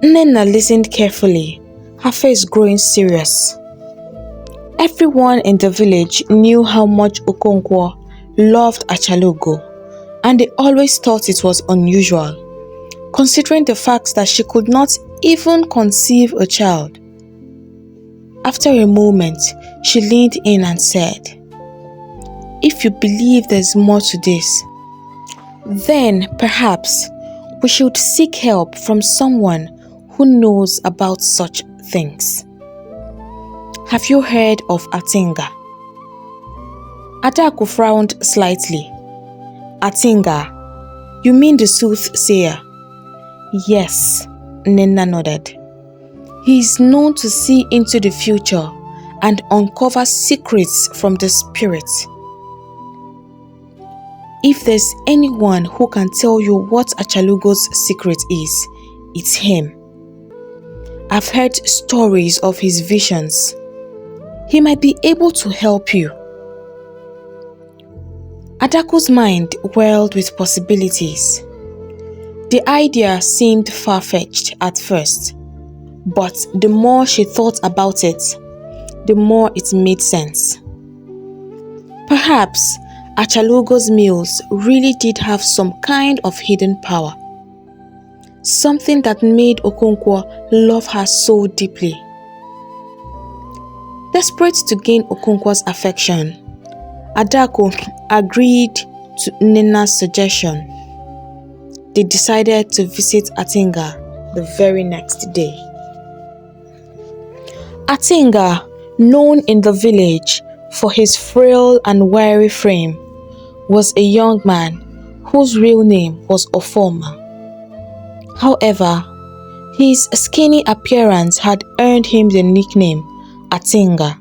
Nena listened carefully, her face growing serious. Everyone in the village knew how much Okonkwo loved Achalugo, and they always thought it was unusual, considering the fact that she could not even conceive a child. After a moment, she leaned in and said, "If you believe there's more to this, then perhaps we should seek help from someone who knows about such things. Have you heard of Atinga?" Adaku frowned slightly. Atinga, you mean the soothsayer? Yes, Nena nodded. He is known to see into the future and uncover secrets from the spirits. If there's anyone who can tell you what Achalugo's secret is, it's him. I've heard stories of his visions. He might be able to help you. Adaku's mind whirled with possibilities. The idea seemed far-fetched at first, but the more she thought about it, the more it made sense. Perhaps Achalugo's meals really did have some kind of hidden power. Something that made Okonkwo love her so deeply. Desperate to gain Okonkwo's affection, Adaku agreed to Nena's suggestion. They decided to visit Atinga the very next day. Atinga, known in the village for his frail and wiry frame, was a young man whose real name was Ofoma. However, his skinny appearance had earned him the nickname Atinga,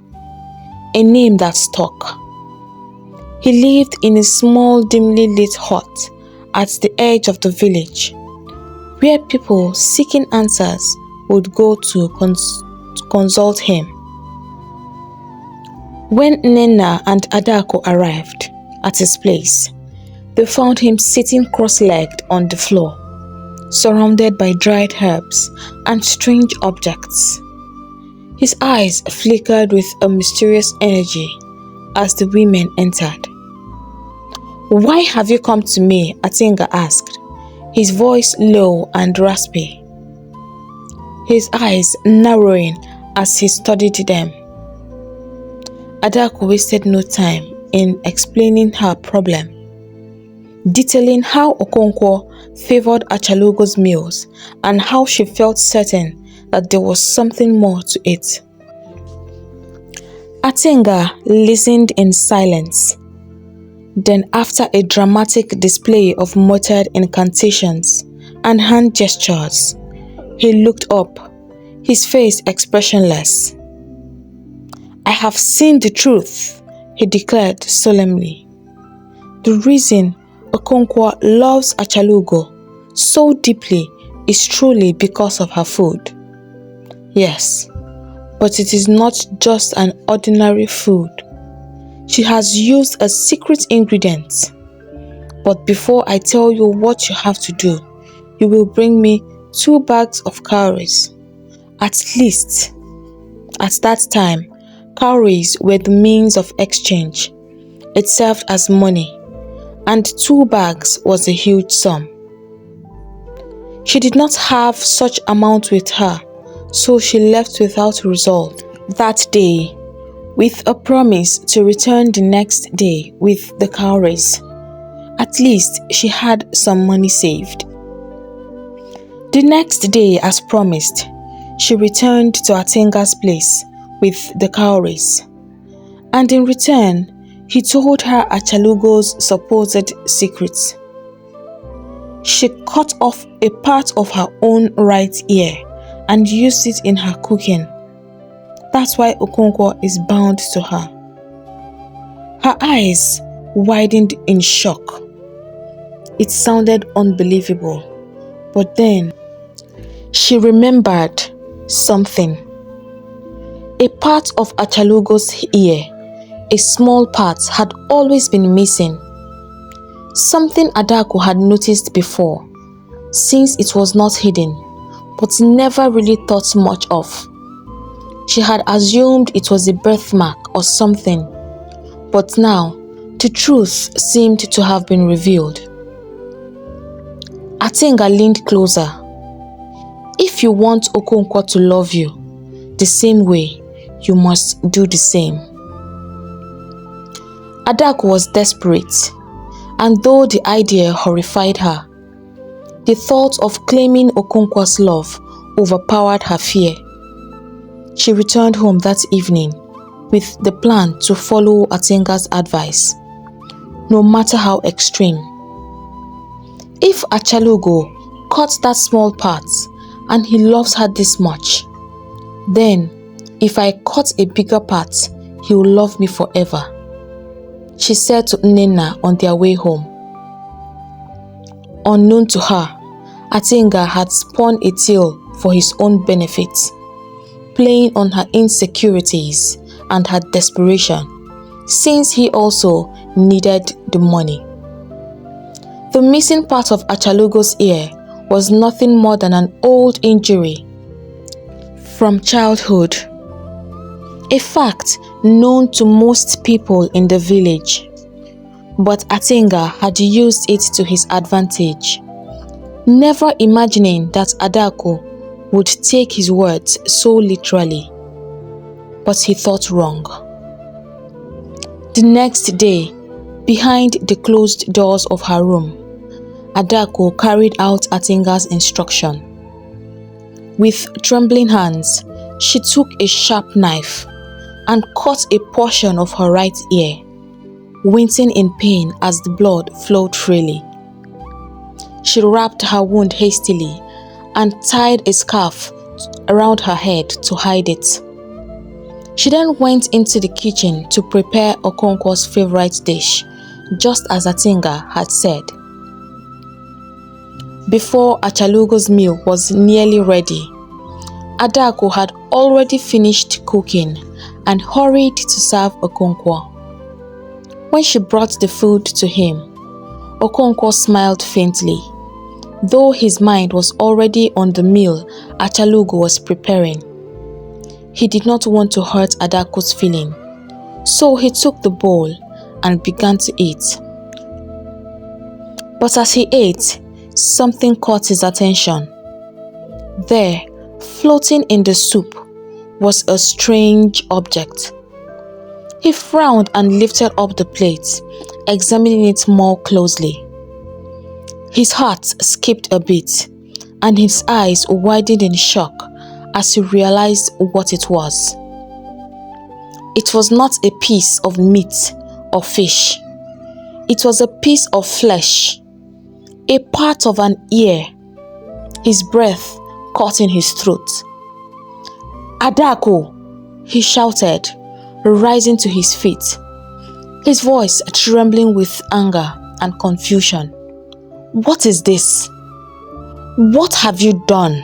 a name that stuck. He lived in a small dimly lit hut at the edge of the village, where people seeking answers would go to consult him. When Nena and Adaku arrived at his place, they found him sitting cross-legged on the floor, surrounded by dried herbs and strange objects. His eyes flickered with a mysterious energy as the women entered. "Why have you come to me?" Atinga asked, his voice low and raspy, his eyes narrowing as he studied them. Adaku wasted no time in explaining her problem, detailing how Okonkwo favored Achalugo's meals and how she felt certain that there was something more to it. Atinga listened in silence. Then, after a dramatic display of muttered incantations and hand gestures, he looked up, his face expressionless. "I have seen the truth," he declared solemnly. "The reason Okonkwo loves Achalugo so deeply is truly because of her food. Yes, but it is not just an ordinary food. She has used a secret ingredient. But before I tell you what you have to do, you will bring me 2 bags of cowries. At least." At that time, cowries were the means of exchange. It served as money, and 2 bags was a huge sum. She did not have such amount with her, so she left without result that day, with a promise to return the next day with the cowries. At least she had some money saved. The next day, as promised, she returned to Atenga's place with the cowries, and in return, he told her Achalugo's supposed secrets. She cut off a part of her own right ear and used it in her cooking. That's why Okonkwo is bound to her. Her eyes widened in shock. It sounded unbelievable, but then she remembered something. A part of Achalugo's ear, a small part, had always been missing. Something Adaku had noticed before, since it was not hidden, but never really thought much of. She had assumed it was a birthmark or something, but now the truth seemed to have been revealed. Atenga leaned closer. If you want Okonkwo to love you the same way, you must do the same. Adaku was desperate, and though the idea horrified her, the thought of claiming Okonkwo's love overpowered her fear. She returned home that evening with the plan to follow Atenga's advice, no matter how extreme. If Achalugo cut that small part and he loves her this much, then if I cut a bigger part, he will love me forever, she said to Nnenna on their way home. Unknown to her, Atenga had spun a tale for his own benefit, playing on her insecurities and her desperation, since he also needed the money. The missing part of Achalugo's ear was nothing more than an old injury from childhood, a fact known to most people in the village. But Atenga had used it to his advantage, never imagining that Adaku would take his words so literally. But he thought wrong. The next day, behind the closed doors of her room, Adaku carried out Atenga's instruction. With trembling hands, she took a sharp knife and cut a portion of her right ear, wincing in pain as the blood flowed freely. She wrapped her wound hastily and tied a scarf around her head to hide it. She then went into the kitchen to prepare Okonkwo's favorite dish, just as Atenga had said. Before Achalugo's meal was nearly ready, Adaku had already finished cooking and hurried to serve Okonkwo. When she brought the food to him, Okonkwo smiled faintly, though his mind was already on the meal Achalugo was preparing. He did not want to hurt Adaku's feeling, so he took the bowl and began to eat. But as he ate, something caught his attention. There, floating in the soup, was a strange object. He frowned and lifted up the plate, examining it more closely. His heart skipped a beat, and his eyes widened in shock as he realized what it was. It was not a piece of meat or fish. It was a piece of flesh, a part of an ear. His breath caught in his throat. "Adaku!" he shouted, rising to his feet, his voice trembling with anger and confusion. "What is this? What have you done?"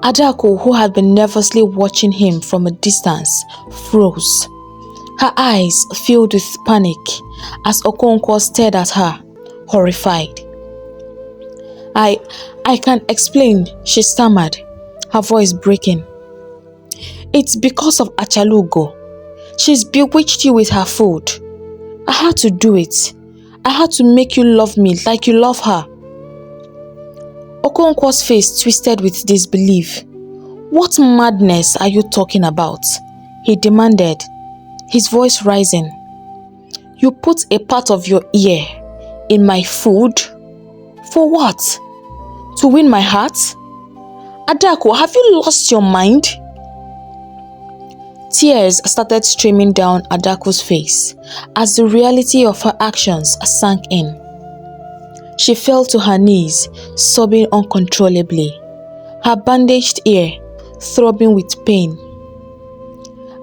Adaku, who had been nervously watching him from a distance, froze, her eyes filled with panic as Okonkwo stared at her, horrified. I can't explain," she stammered, her voice breaking. "It's because of Achalugo. She's bewitched you with her food. I had to do it. I had to make you love me like you love her." Okonkwo's face twisted with disbelief. "What madness are you talking about?" he demanded, his voice rising. You put a part of your ear in my food? For what? To win my heart? Adaku, have you lost your mind? Tears started streaming down Adaku's face as the reality of her actions sank in. She fell to her knees, sobbing uncontrollably, her bandaged ear throbbing with pain.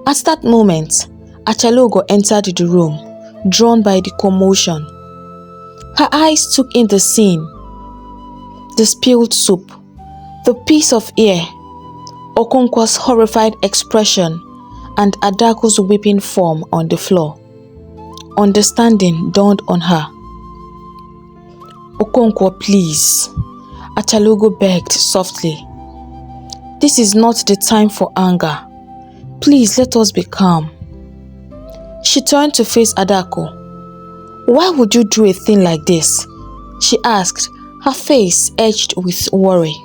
At that moment, Achalugo entered the room, drawn by the commotion. Her eyes took in the scene: the spilled soup, the piece of ear, Okonkwo's horrified expression, and Adaku's weeping form on the floor. Understanding dawned on her. "Okonkwo, please," Achalugo begged softly. "This is not the time for anger. Please let us be calm." She turned to face Adaku. "Why would you do a thing like this?" she asked, her face edged with worry.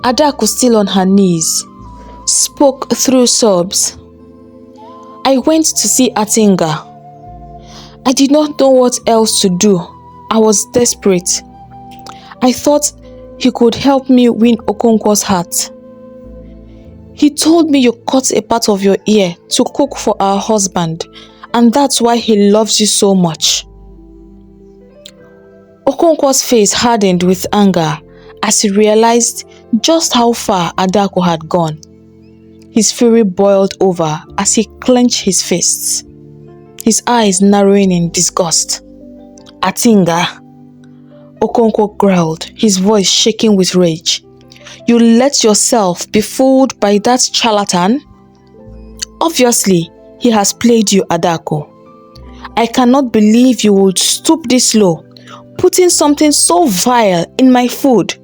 Adaku, still on her knees, spoke through sobs. "I went to see Atinga. I did not know what else to do. I was desperate. I thought he could help me win Okonkwo's heart. He told me you cut a part of your ear to cook for our husband, and that's why he loves you so much." Okonkwo's face hardened with anger as he realized just how far Adaku had gone. His fury boiled over as he clenched his fists, his eyes narrowing in disgust. "Atinga," Okonkwo growled, his voice shaking with rage. "You let yourself be fooled by that charlatan? Obviously, he has played you, Adaku. I cannot believe you would stoop this low, putting something so vile in my food.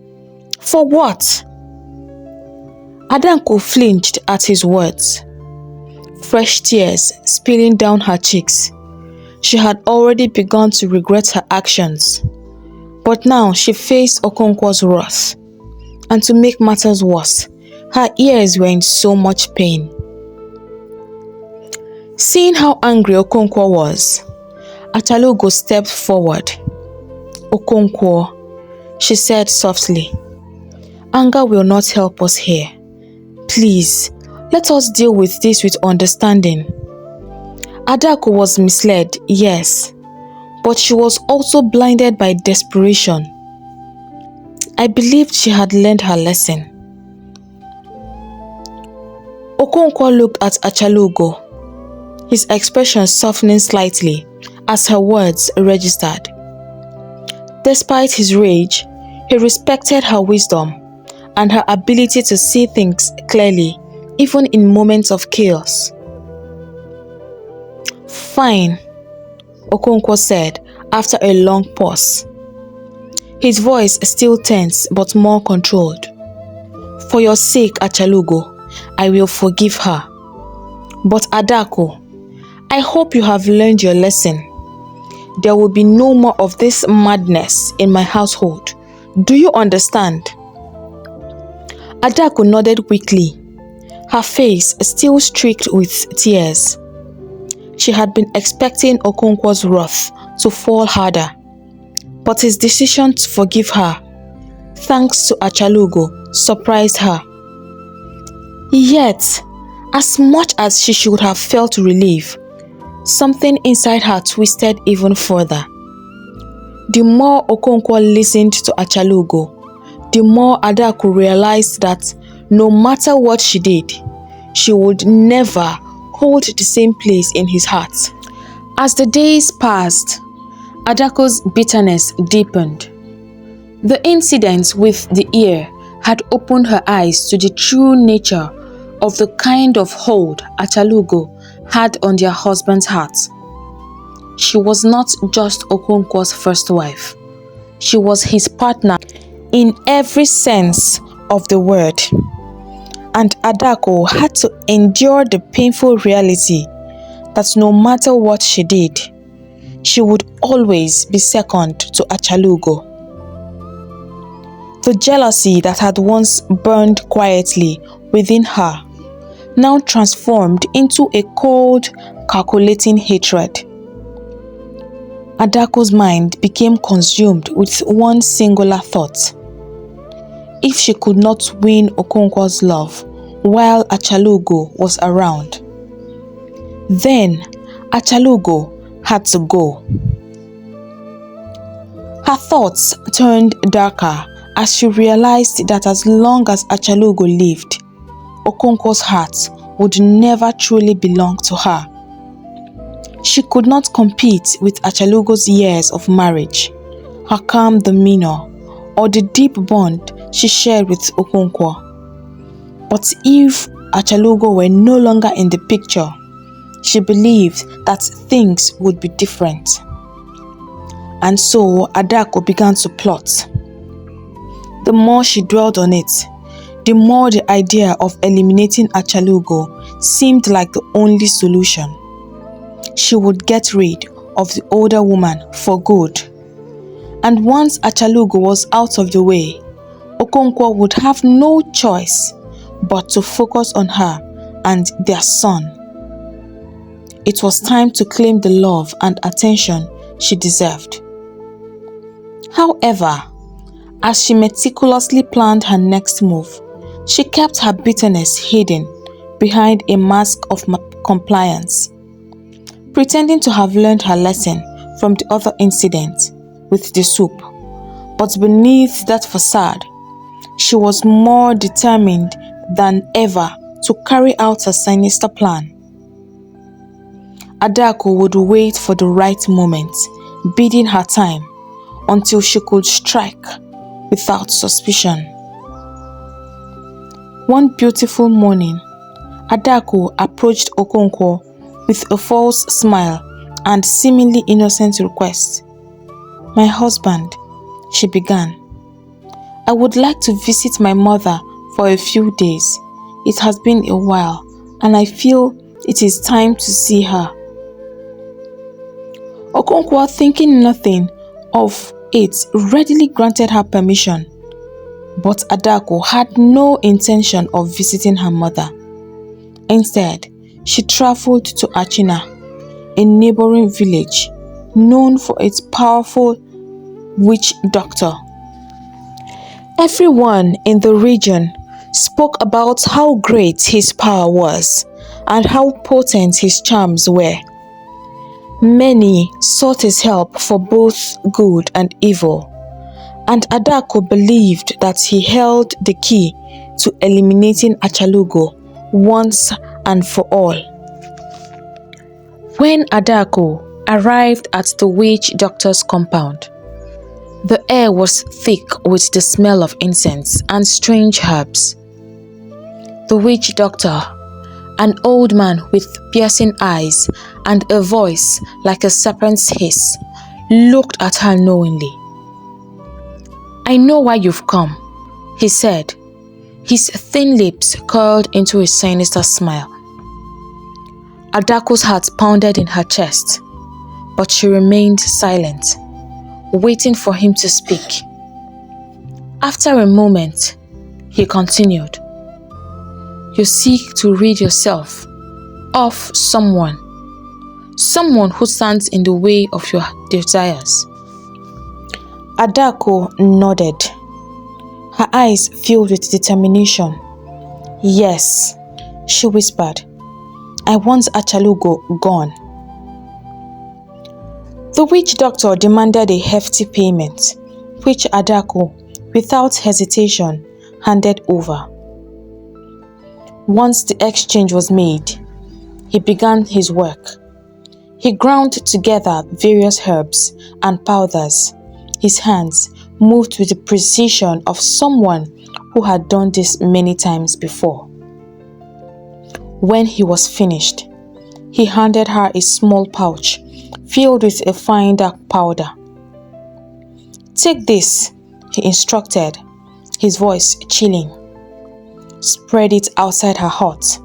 For what?" Adaku flinched at his words, fresh tears spilling down her cheeks. She had already begun to regret her actions, but now she faced Okonkwo's wrath. And to make matters worse, her ears were in so much pain. Seeing how angry Okonkwo was, Achalugo stepped forward. "Okonkwo," she said softly, "anger will not help us here. Please, let us deal with this with understanding." Adaku was misled, yes, but she was also blinded by desperation. I believed she had learned her lesson. Okonkwo looked at Achalugo, his expression softening slightly as her words registered. Despite his rage, he respected her wisdom and her ability to see things clearly, even in moments of chaos. "Fine," Okonkwo said after a long pause, his voice still tense but more controlled. "For your sake, Achalugo, I will forgive her. But Adaku, I hope you have learned your lesson. There will be no more of this madness in my household. Do you understand?" Adaku nodded quickly, her face still streaked with tears. She had been expecting Okonkwo's wrath to fall harder, but his decision to forgive her, thanks to Achalugo, surprised her. Yet, as much as she should have felt relief, something inside her twisted even further. The more Okonkwo listened to Achalugo, the more Adaku realized that no matter what she did, she would never hold the same place in his heart. As the days passed, Adaku's bitterness deepened. The incident with the ear had opened her eyes to the true nature of the kind of hold Achalugo had on their husband's heart. She was not just Okonkwo's first wife. She was his partner in every sense of the word. And Adaku had to endure the painful reality that no matter what she did, she would always be second to Achalugo. The jealousy that had once burned quietly within her now transformed into a cold, calculating hatred. Adaku's mind became consumed with one singular thought. If she could not win Okonkwo's love while Achalugo was around, then Achalugo had to go. Her thoughts turned darker as she realized that as long as Achalugo lived, Okonkwo's heart would never truly belong to her. She could not compete with Achalugo's years of marriage, her calm demeanor, or the deep bond she shared with Okonkwo. But if Achalugo were no longer in the picture, she believed that things would be different. And so Adaku began to plot. The more she dwelled on it, the more the idea of eliminating Achalugo seemed like the only solution. She would get rid of the older woman for good. And once Achalugo was out of the way, Okonkwo would have no choice but to focus on her and their son. It was time to claim the love and attention she deserved. However, as she meticulously planned her next move, she kept her bitterness hidden behind a mask of compliance, pretending to have learned her lesson from the other incident with the soup. But beneath that facade, she was more determined than ever to carry out her sinister plan. Adaku would wait for the right moment, biding her time, until she could strike without suspicion. One beautiful morning, Adaku approached Okonkwo with a false smile and seemingly innocent request. "My husband," she began, "I would like to visit my mother for a few days. It has been a while, and I feel it is time to see her." Okonkwo, thinking nothing of it, readily granted her permission. But Adaku had no intention of visiting her mother. Instead, she traveled to Achina, a neighboring village known for its powerful witch doctor. Everyone in the region spoke about how great his power was and how potent his charms were. Many sought his help for both good and evil, and Adaku believed that he held the key to eliminating Achalugo once and for all. When Adaku arrived at the witch doctor's compound, the air was thick with the smell of incense and strange herbs. The witch doctor, an old man with piercing eyes and a voice like a serpent's hiss, looked at her knowingly. "I know why you've come," he said, his thin lips curled into a sinister smile. Adaku's heart pounded in her chest, but she remained silent, waiting for him to speak. After a moment, he continued, "You seek to rid yourself of someone who stands in the way of your desires." Adaku nodded, her eyes filled with determination. "Yes," she whispered, "I want Achalugo gone." The witch doctor demanded a hefty payment, which Adaku, without hesitation, handed over. Once the exchange was made, he began his work. He ground together various herbs and powders. His hands moved with the precision of someone who had done this many times before. When he was finished, he handed her a small pouch filled with a fine dark powder. "Take this," he instructed, his voice chilling. "Spread it outside her hut,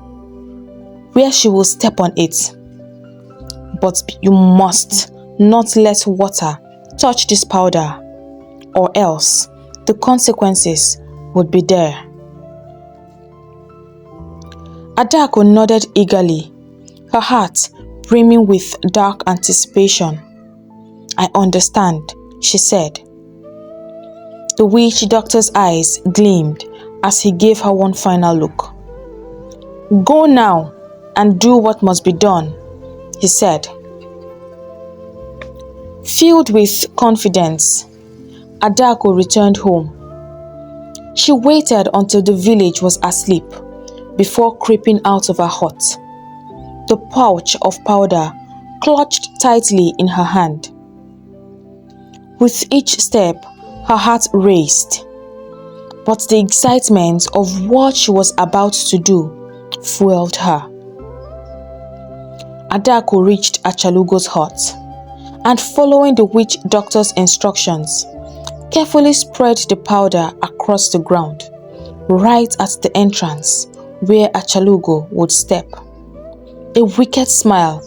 where she will step on it. But you must not let water touch this powder, or else the consequences would be there." Adaku nodded eagerly, her heart brimming with dark anticipation. "I understand," she said. The witch doctor's eyes gleamed as he gave her one final look. "Go now and do what must be done," he said. Filled with confidence, Adaku returned home. She waited until the village was asleep before creeping out of her hut, the pouch of powder clutched tightly in her hand. With each step, her heart raced, but the excitement of what she was about to do fueled her. Adaku reached Achalugo's hut and, following the witch doctor's instructions, carefully spread the powder across the ground, right at the entrance where Achalugo would step. A wicked smile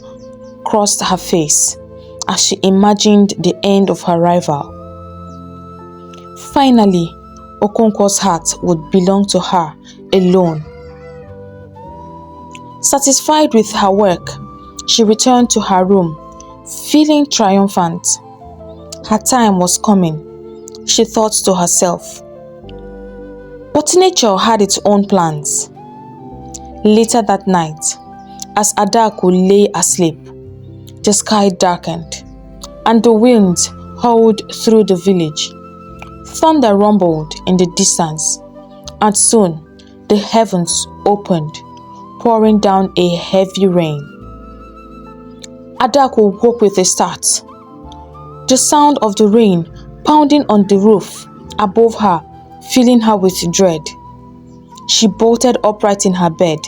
crossed her face as she imagined the end of her rival. Finally, Okonkwo's heart would belong to her alone. Satisfied with her work, she returned to her room, feeling triumphant. Her time was coming, she thought to herself. But nature had its own plans. Later that night, as Adaku lay asleep, the sky darkened, and the wind howled through the village. Thunder rumbled in the distance, and soon the heavens opened, pouring down a heavy rain. Adaku woke with a start. The sound of the rain pounding on the roof above her filling her with dread. She bolted upright in her bed,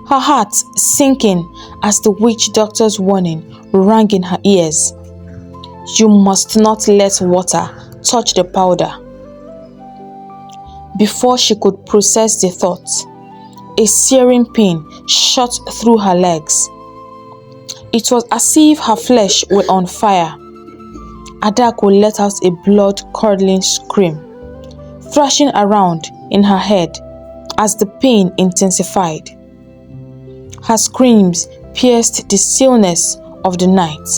her heart sinking as the witch doctor's warning rang in her ears. "You must not let water touch the powder." Before she could process the thought, a searing pain shot through her legs. It was as if her flesh were on fire. Adaku let out a blood-curdling scream, thrashing around in her head as the pain intensified. Her screams pierced the stillness of the night,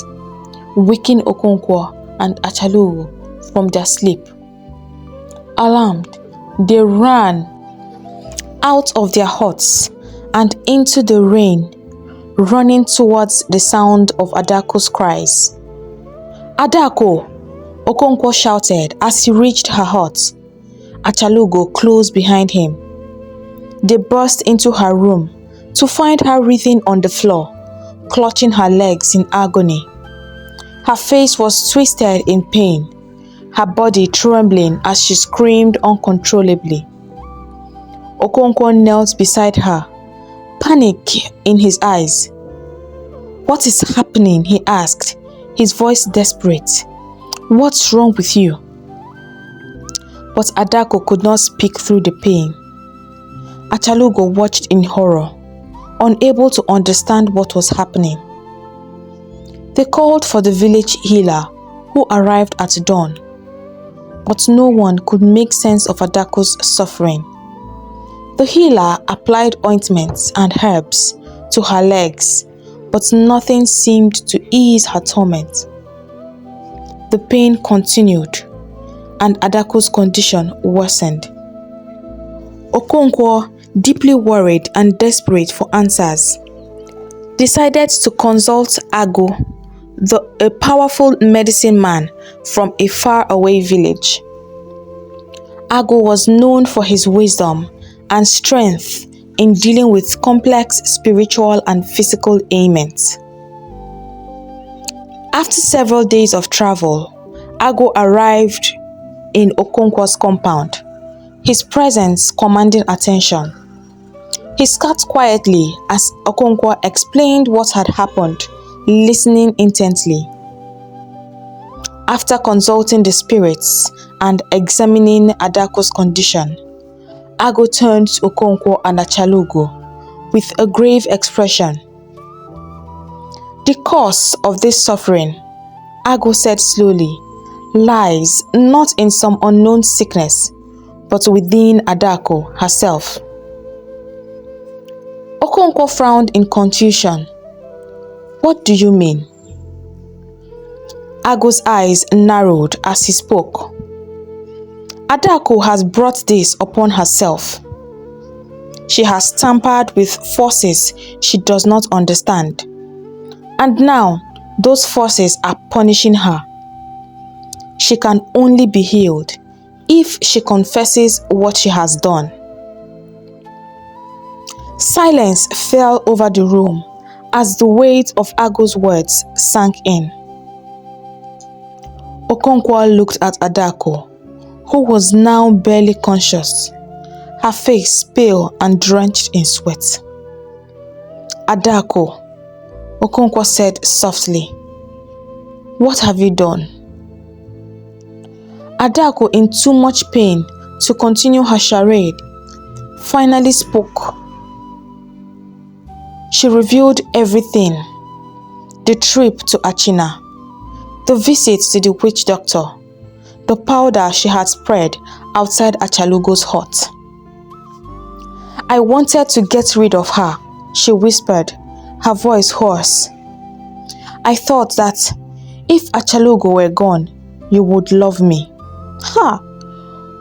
waking Okonkwo and Achalugo from their sleep. Alarmed, they ran out of their huts and into the rain, running towards the sound of Adaku's cries. "Adaku!" Okonkwo shouted as he reached her hut. Achalugo close behind him. They burst into her room to find her writhing on the floor, clutching her legs in agony. Her face was twisted in pain, her body trembling as she screamed uncontrollably. Okonkwo knelt beside her, panic in his eyes. "What is happening?" he asked, his voice desperate. "What's wrong with you?" But Adaku could not speak through the pain. Achalugo watched in horror, unable to understand what was happening. They called for the village healer, who arrived at dawn, but no one could make sense of Adaku's suffering. The healer applied ointments and herbs to her legs, but nothing seemed to ease her torment. The pain continued, and Adaku's condition worsened. Okonkwo, deeply worried and desperate for answers, decided to consult Agba, a powerful medicine man from a faraway village. Agba was known for his wisdom and strength in dealing with complex spiritual and physical ailments. After several days of travel, Agba arrived in Okonkwo's compound, his presence commanding attention. He sat quietly as Okonkwo explained what had happened, listening intently. After consulting the spirits and examining Adaku's condition, Agba turned to Okonkwo and Achalugo with a grave expression. "The cause of this suffering," Agba said slowly, "lies not in some unknown sickness, but within Adaku herself." Okonkwo frowned in confusion. What do you mean? Ago's eyes narrowed as he spoke. Adaku has brought this upon herself. She has tampered with forces she does not understand. And now, those forces are punishing her. She can only be healed if she confesses what she has done. Silence fell over the room as the weight of Ago's words sank in. Okonkwo looked at Adaku, who was now barely conscious, her face pale and drenched in sweat. Adaku, Okonkwo said softly, what have you done? Adaku, in too much pain to continue her charade, finally spoke. She revealed everything: the trip to Achina, the visit to the witch doctor, the powder she had spread outside Achalugo's hut. I wanted to get rid of her, she whispered, her voice hoarse. I thought that if Achalugo were gone, you would love me. Ha!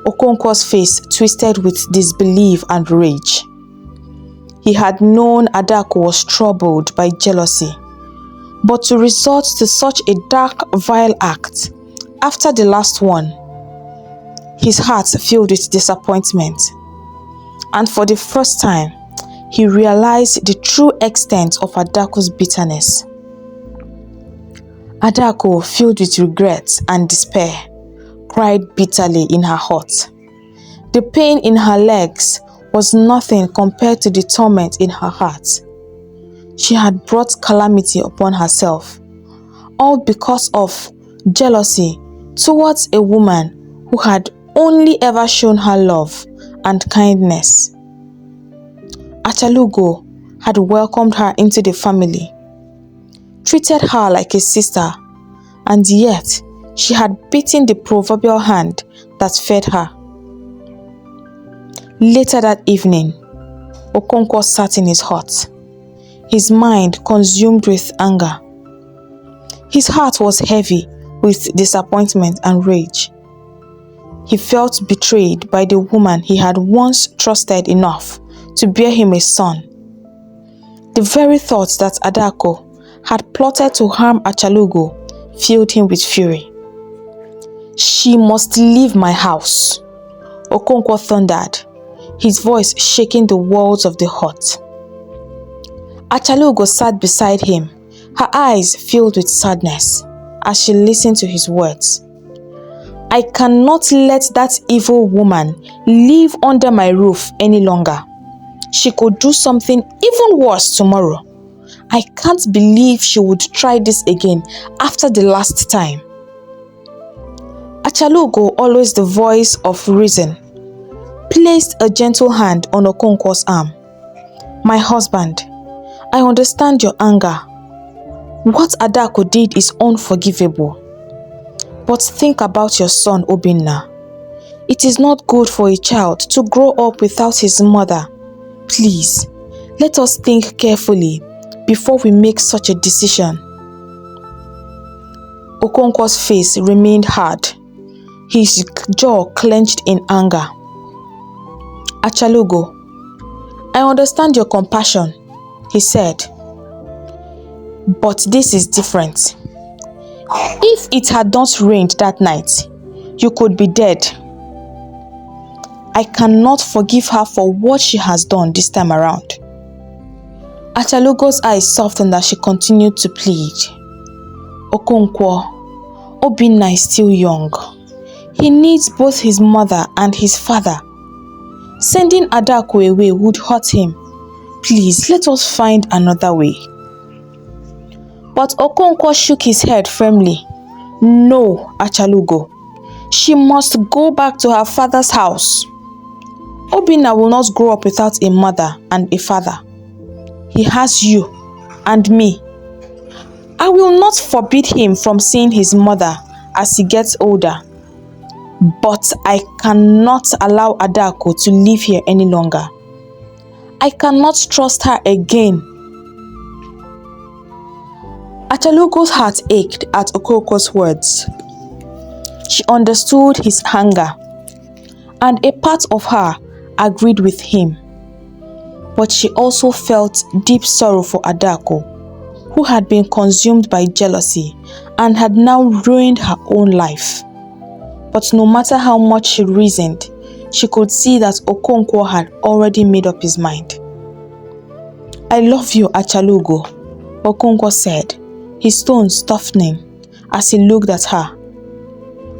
Okonkwo's face twisted with disbelief and rage. He had known Adaku was troubled by jealousy, but to resort to such a dark, vile act after the last one, his heart filled with disappointment. And for the first time, he realized the true extent of Adaku's bitterness. Adaku, filled with regret and despair, cried bitterly in her heart. The pain in her legs was nothing compared to the torment in her heart. She had brought calamity upon herself, all because of jealousy towards a woman who had only ever shown her love and kindness. Achalugo had welcomed her into the family, treated her like a sister, and yet she had beaten the proverbial hand that fed her. Later that evening, Okonkwo sat in his hut, his mind consumed with anger. His heart was heavy with disappointment and rage. He felt betrayed by the woman he had once trusted enough to bear him a son. The very thought that Adaku had plotted to harm Achalugo filled him with fury. She must leave my house, Okonkwo thundered, his voice shaking the walls of the hut. Achalugo sat beside him, her eyes filled with sadness as she listened to his words. I cannot let that evil woman live under my roof any longer. She could do something even worse tomorrow. I can't believe she would try this again after the last time. Achalugo, always the voice of reason, placed a gentle hand on Okonkwo's arm. My husband, I understand your anger. What Adaku did is unforgivable. But think about your son Obinna. It is not good for a child to grow up without his mother. Please, let us think carefully before we make such a decision. Okonkwo's face remained hard, his jaw clenched in anger. Achalugo, I understand your compassion, he said, but this is different. If it had not rained that night, you could be dead. I cannot forgive her for what she has done this time around. Achalugo's eyes softened as she continued to plead. Okonkwo, Obinna is still young. He needs both his mother and his father. Sending Adaku away would hurt him. Please, let us find another way. But Okonkwo shook his head firmly. No, Achalugo. She must go back to her father's house. Obinna will not grow up without a mother and a father. He has you and me. I will not forbid him from seeing his mother as he gets older. But I cannot allow Adaku to live here any longer. I cannot trust her again. Achalugo's heart ached at Okonkwo's words. She understood his anger, and a part of her agreed with him. But she also felt deep sorrow for Adaku, who had been consumed by jealousy and had now ruined her own life. But no matter how much she reasoned, she could see that Okonkwo had already made up his mind. "I love you, Achalugo," Okonkwo said, his tone softening as he looked at her.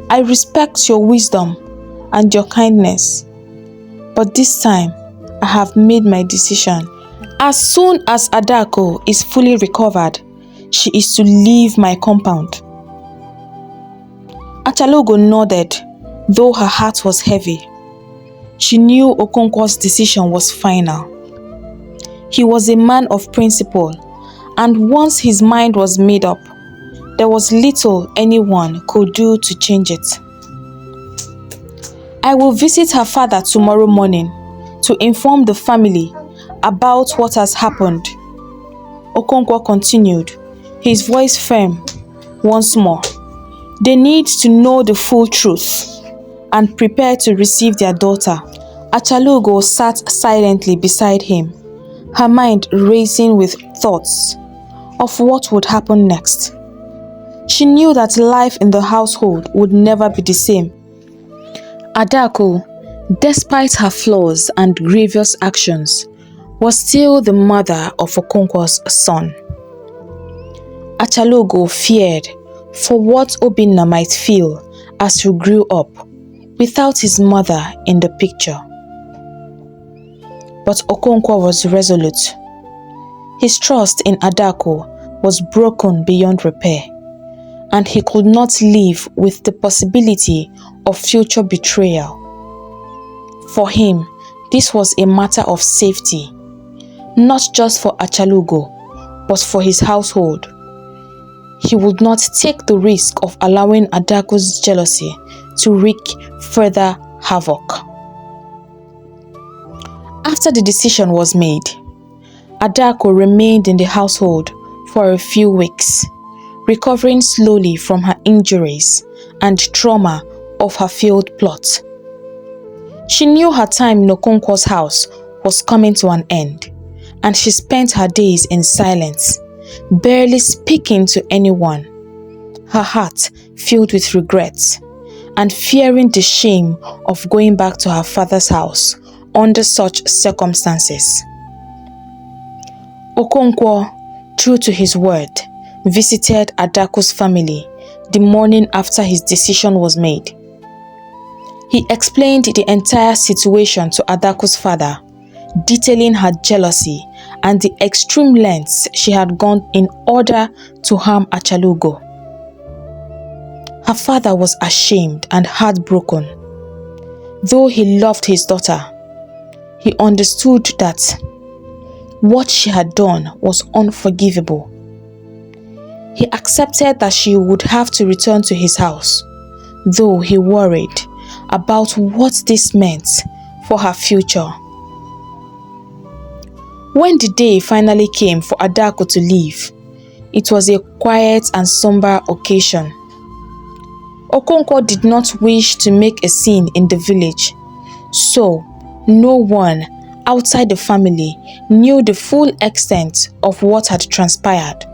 "I respect your wisdom and your kindness, but this time I have made my decision. As soon as Adaku is fully recovered, she is to leave my compound." Achalugo nodded, though her heart was heavy. She knew Okonkwo's decision was final. He was a man of principle, and once his mind was made up, there was little anyone could do to change it. "I will visit her father tomorrow morning to inform the family about what has happened," Okonkwo continued, his voice firm once more. "They need to know the full truth and prepare to receive their daughter." Achalugo sat silently beside him, her mind racing with thoughts of what would happen next. She knew that life in the household would never be the same. Adaku, despite her flaws and grievous actions, was still the mother of Okonkwo's son. Achalugo feared for what Obinna might feel as he grew up without his mother in the picture. But Okonkwo was resolute. His trust in Adaku was broken beyond repair, and he could not live with the possibility of future betrayal. For him, this was a matter of safety, not just for Achalugo, but for his household. He would not take the risk of allowing Adaku's jealousy to wreak further havoc. After the decision was made, Adaku remained in the household for a few weeks, recovering slowly from her injuries and trauma of her failed plot. She knew her time in Okonkwo's house was coming to an end, and she spent her days in silence, barely speaking to anyone, her heart filled with regrets and fearing the shame of going back to her father's house under such circumstances. Okonkwo, true to his word, visited Adaku's family the morning after his decision was made. He explained the entire situation to Adaku's father, detailing her jealousy and the extreme lengths she had gone in order to harm Achalugo. Her father was ashamed and heartbroken. Though he loved his daughter, he understood that what she had done was unforgivable. He accepted that she would have to return to his house, though he worried about what this meant for her future. When the day finally came for Adaku to leave, it was a quiet and somber occasion. Okonkwo did not wish to make a scene in the village, so no one outside the family knew the full extent of what had transpired.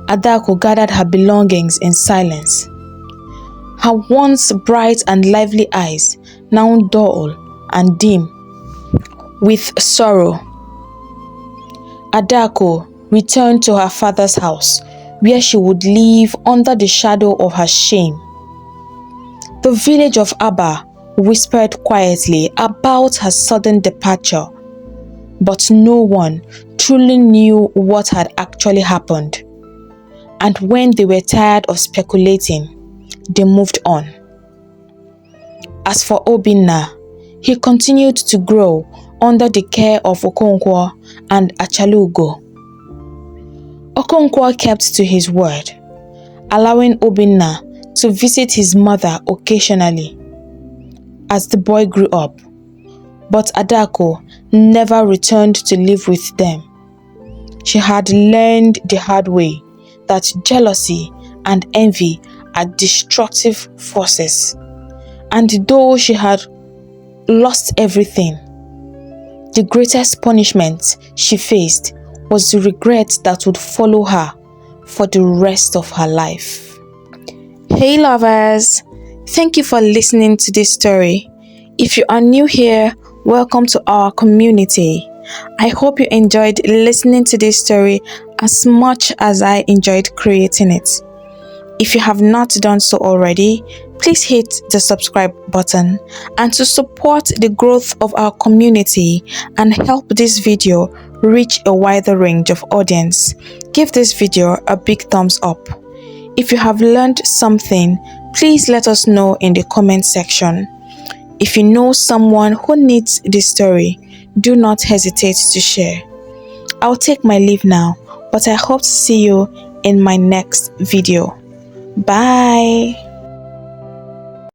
Adaku gathered her belongings in silence, her once bright and lively eyes now dull and dim with sorrow. Adaku returned to her father's house, where she would live under the shadow of her shame. The village of Agba whispered quietly about her sudden departure, but no one truly knew what had actually happened. And when they were tired of speculating, they moved on. As for Obinna, he continued to grow under the care of Okonkwo and Achalugo. Okonkwo kept to his word, allowing Obinna to visit his mother occasionally as the boy grew up. But Adaku never returned to live with them. She had learned the hard way that jealousy and envy are destructive forces. And though she had lost everything, the greatest punishment she faced was the regret that would follow her for the rest of her life. Hey lovers, thank you for listening to this story. If you are new here, welcome to our community. I hope you enjoyed listening to this story as much as I enjoyed creating it. If you have not done so already, please hit the subscribe button. And to support the growth of our community and help this video reach a wider range of audience, give this video a big thumbs up. If you have learned something, please let us know in the comment section. If you know someone who needs this story, do not hesitate to share. I'll take my leave now, but I hope to see you in my next video. Bye.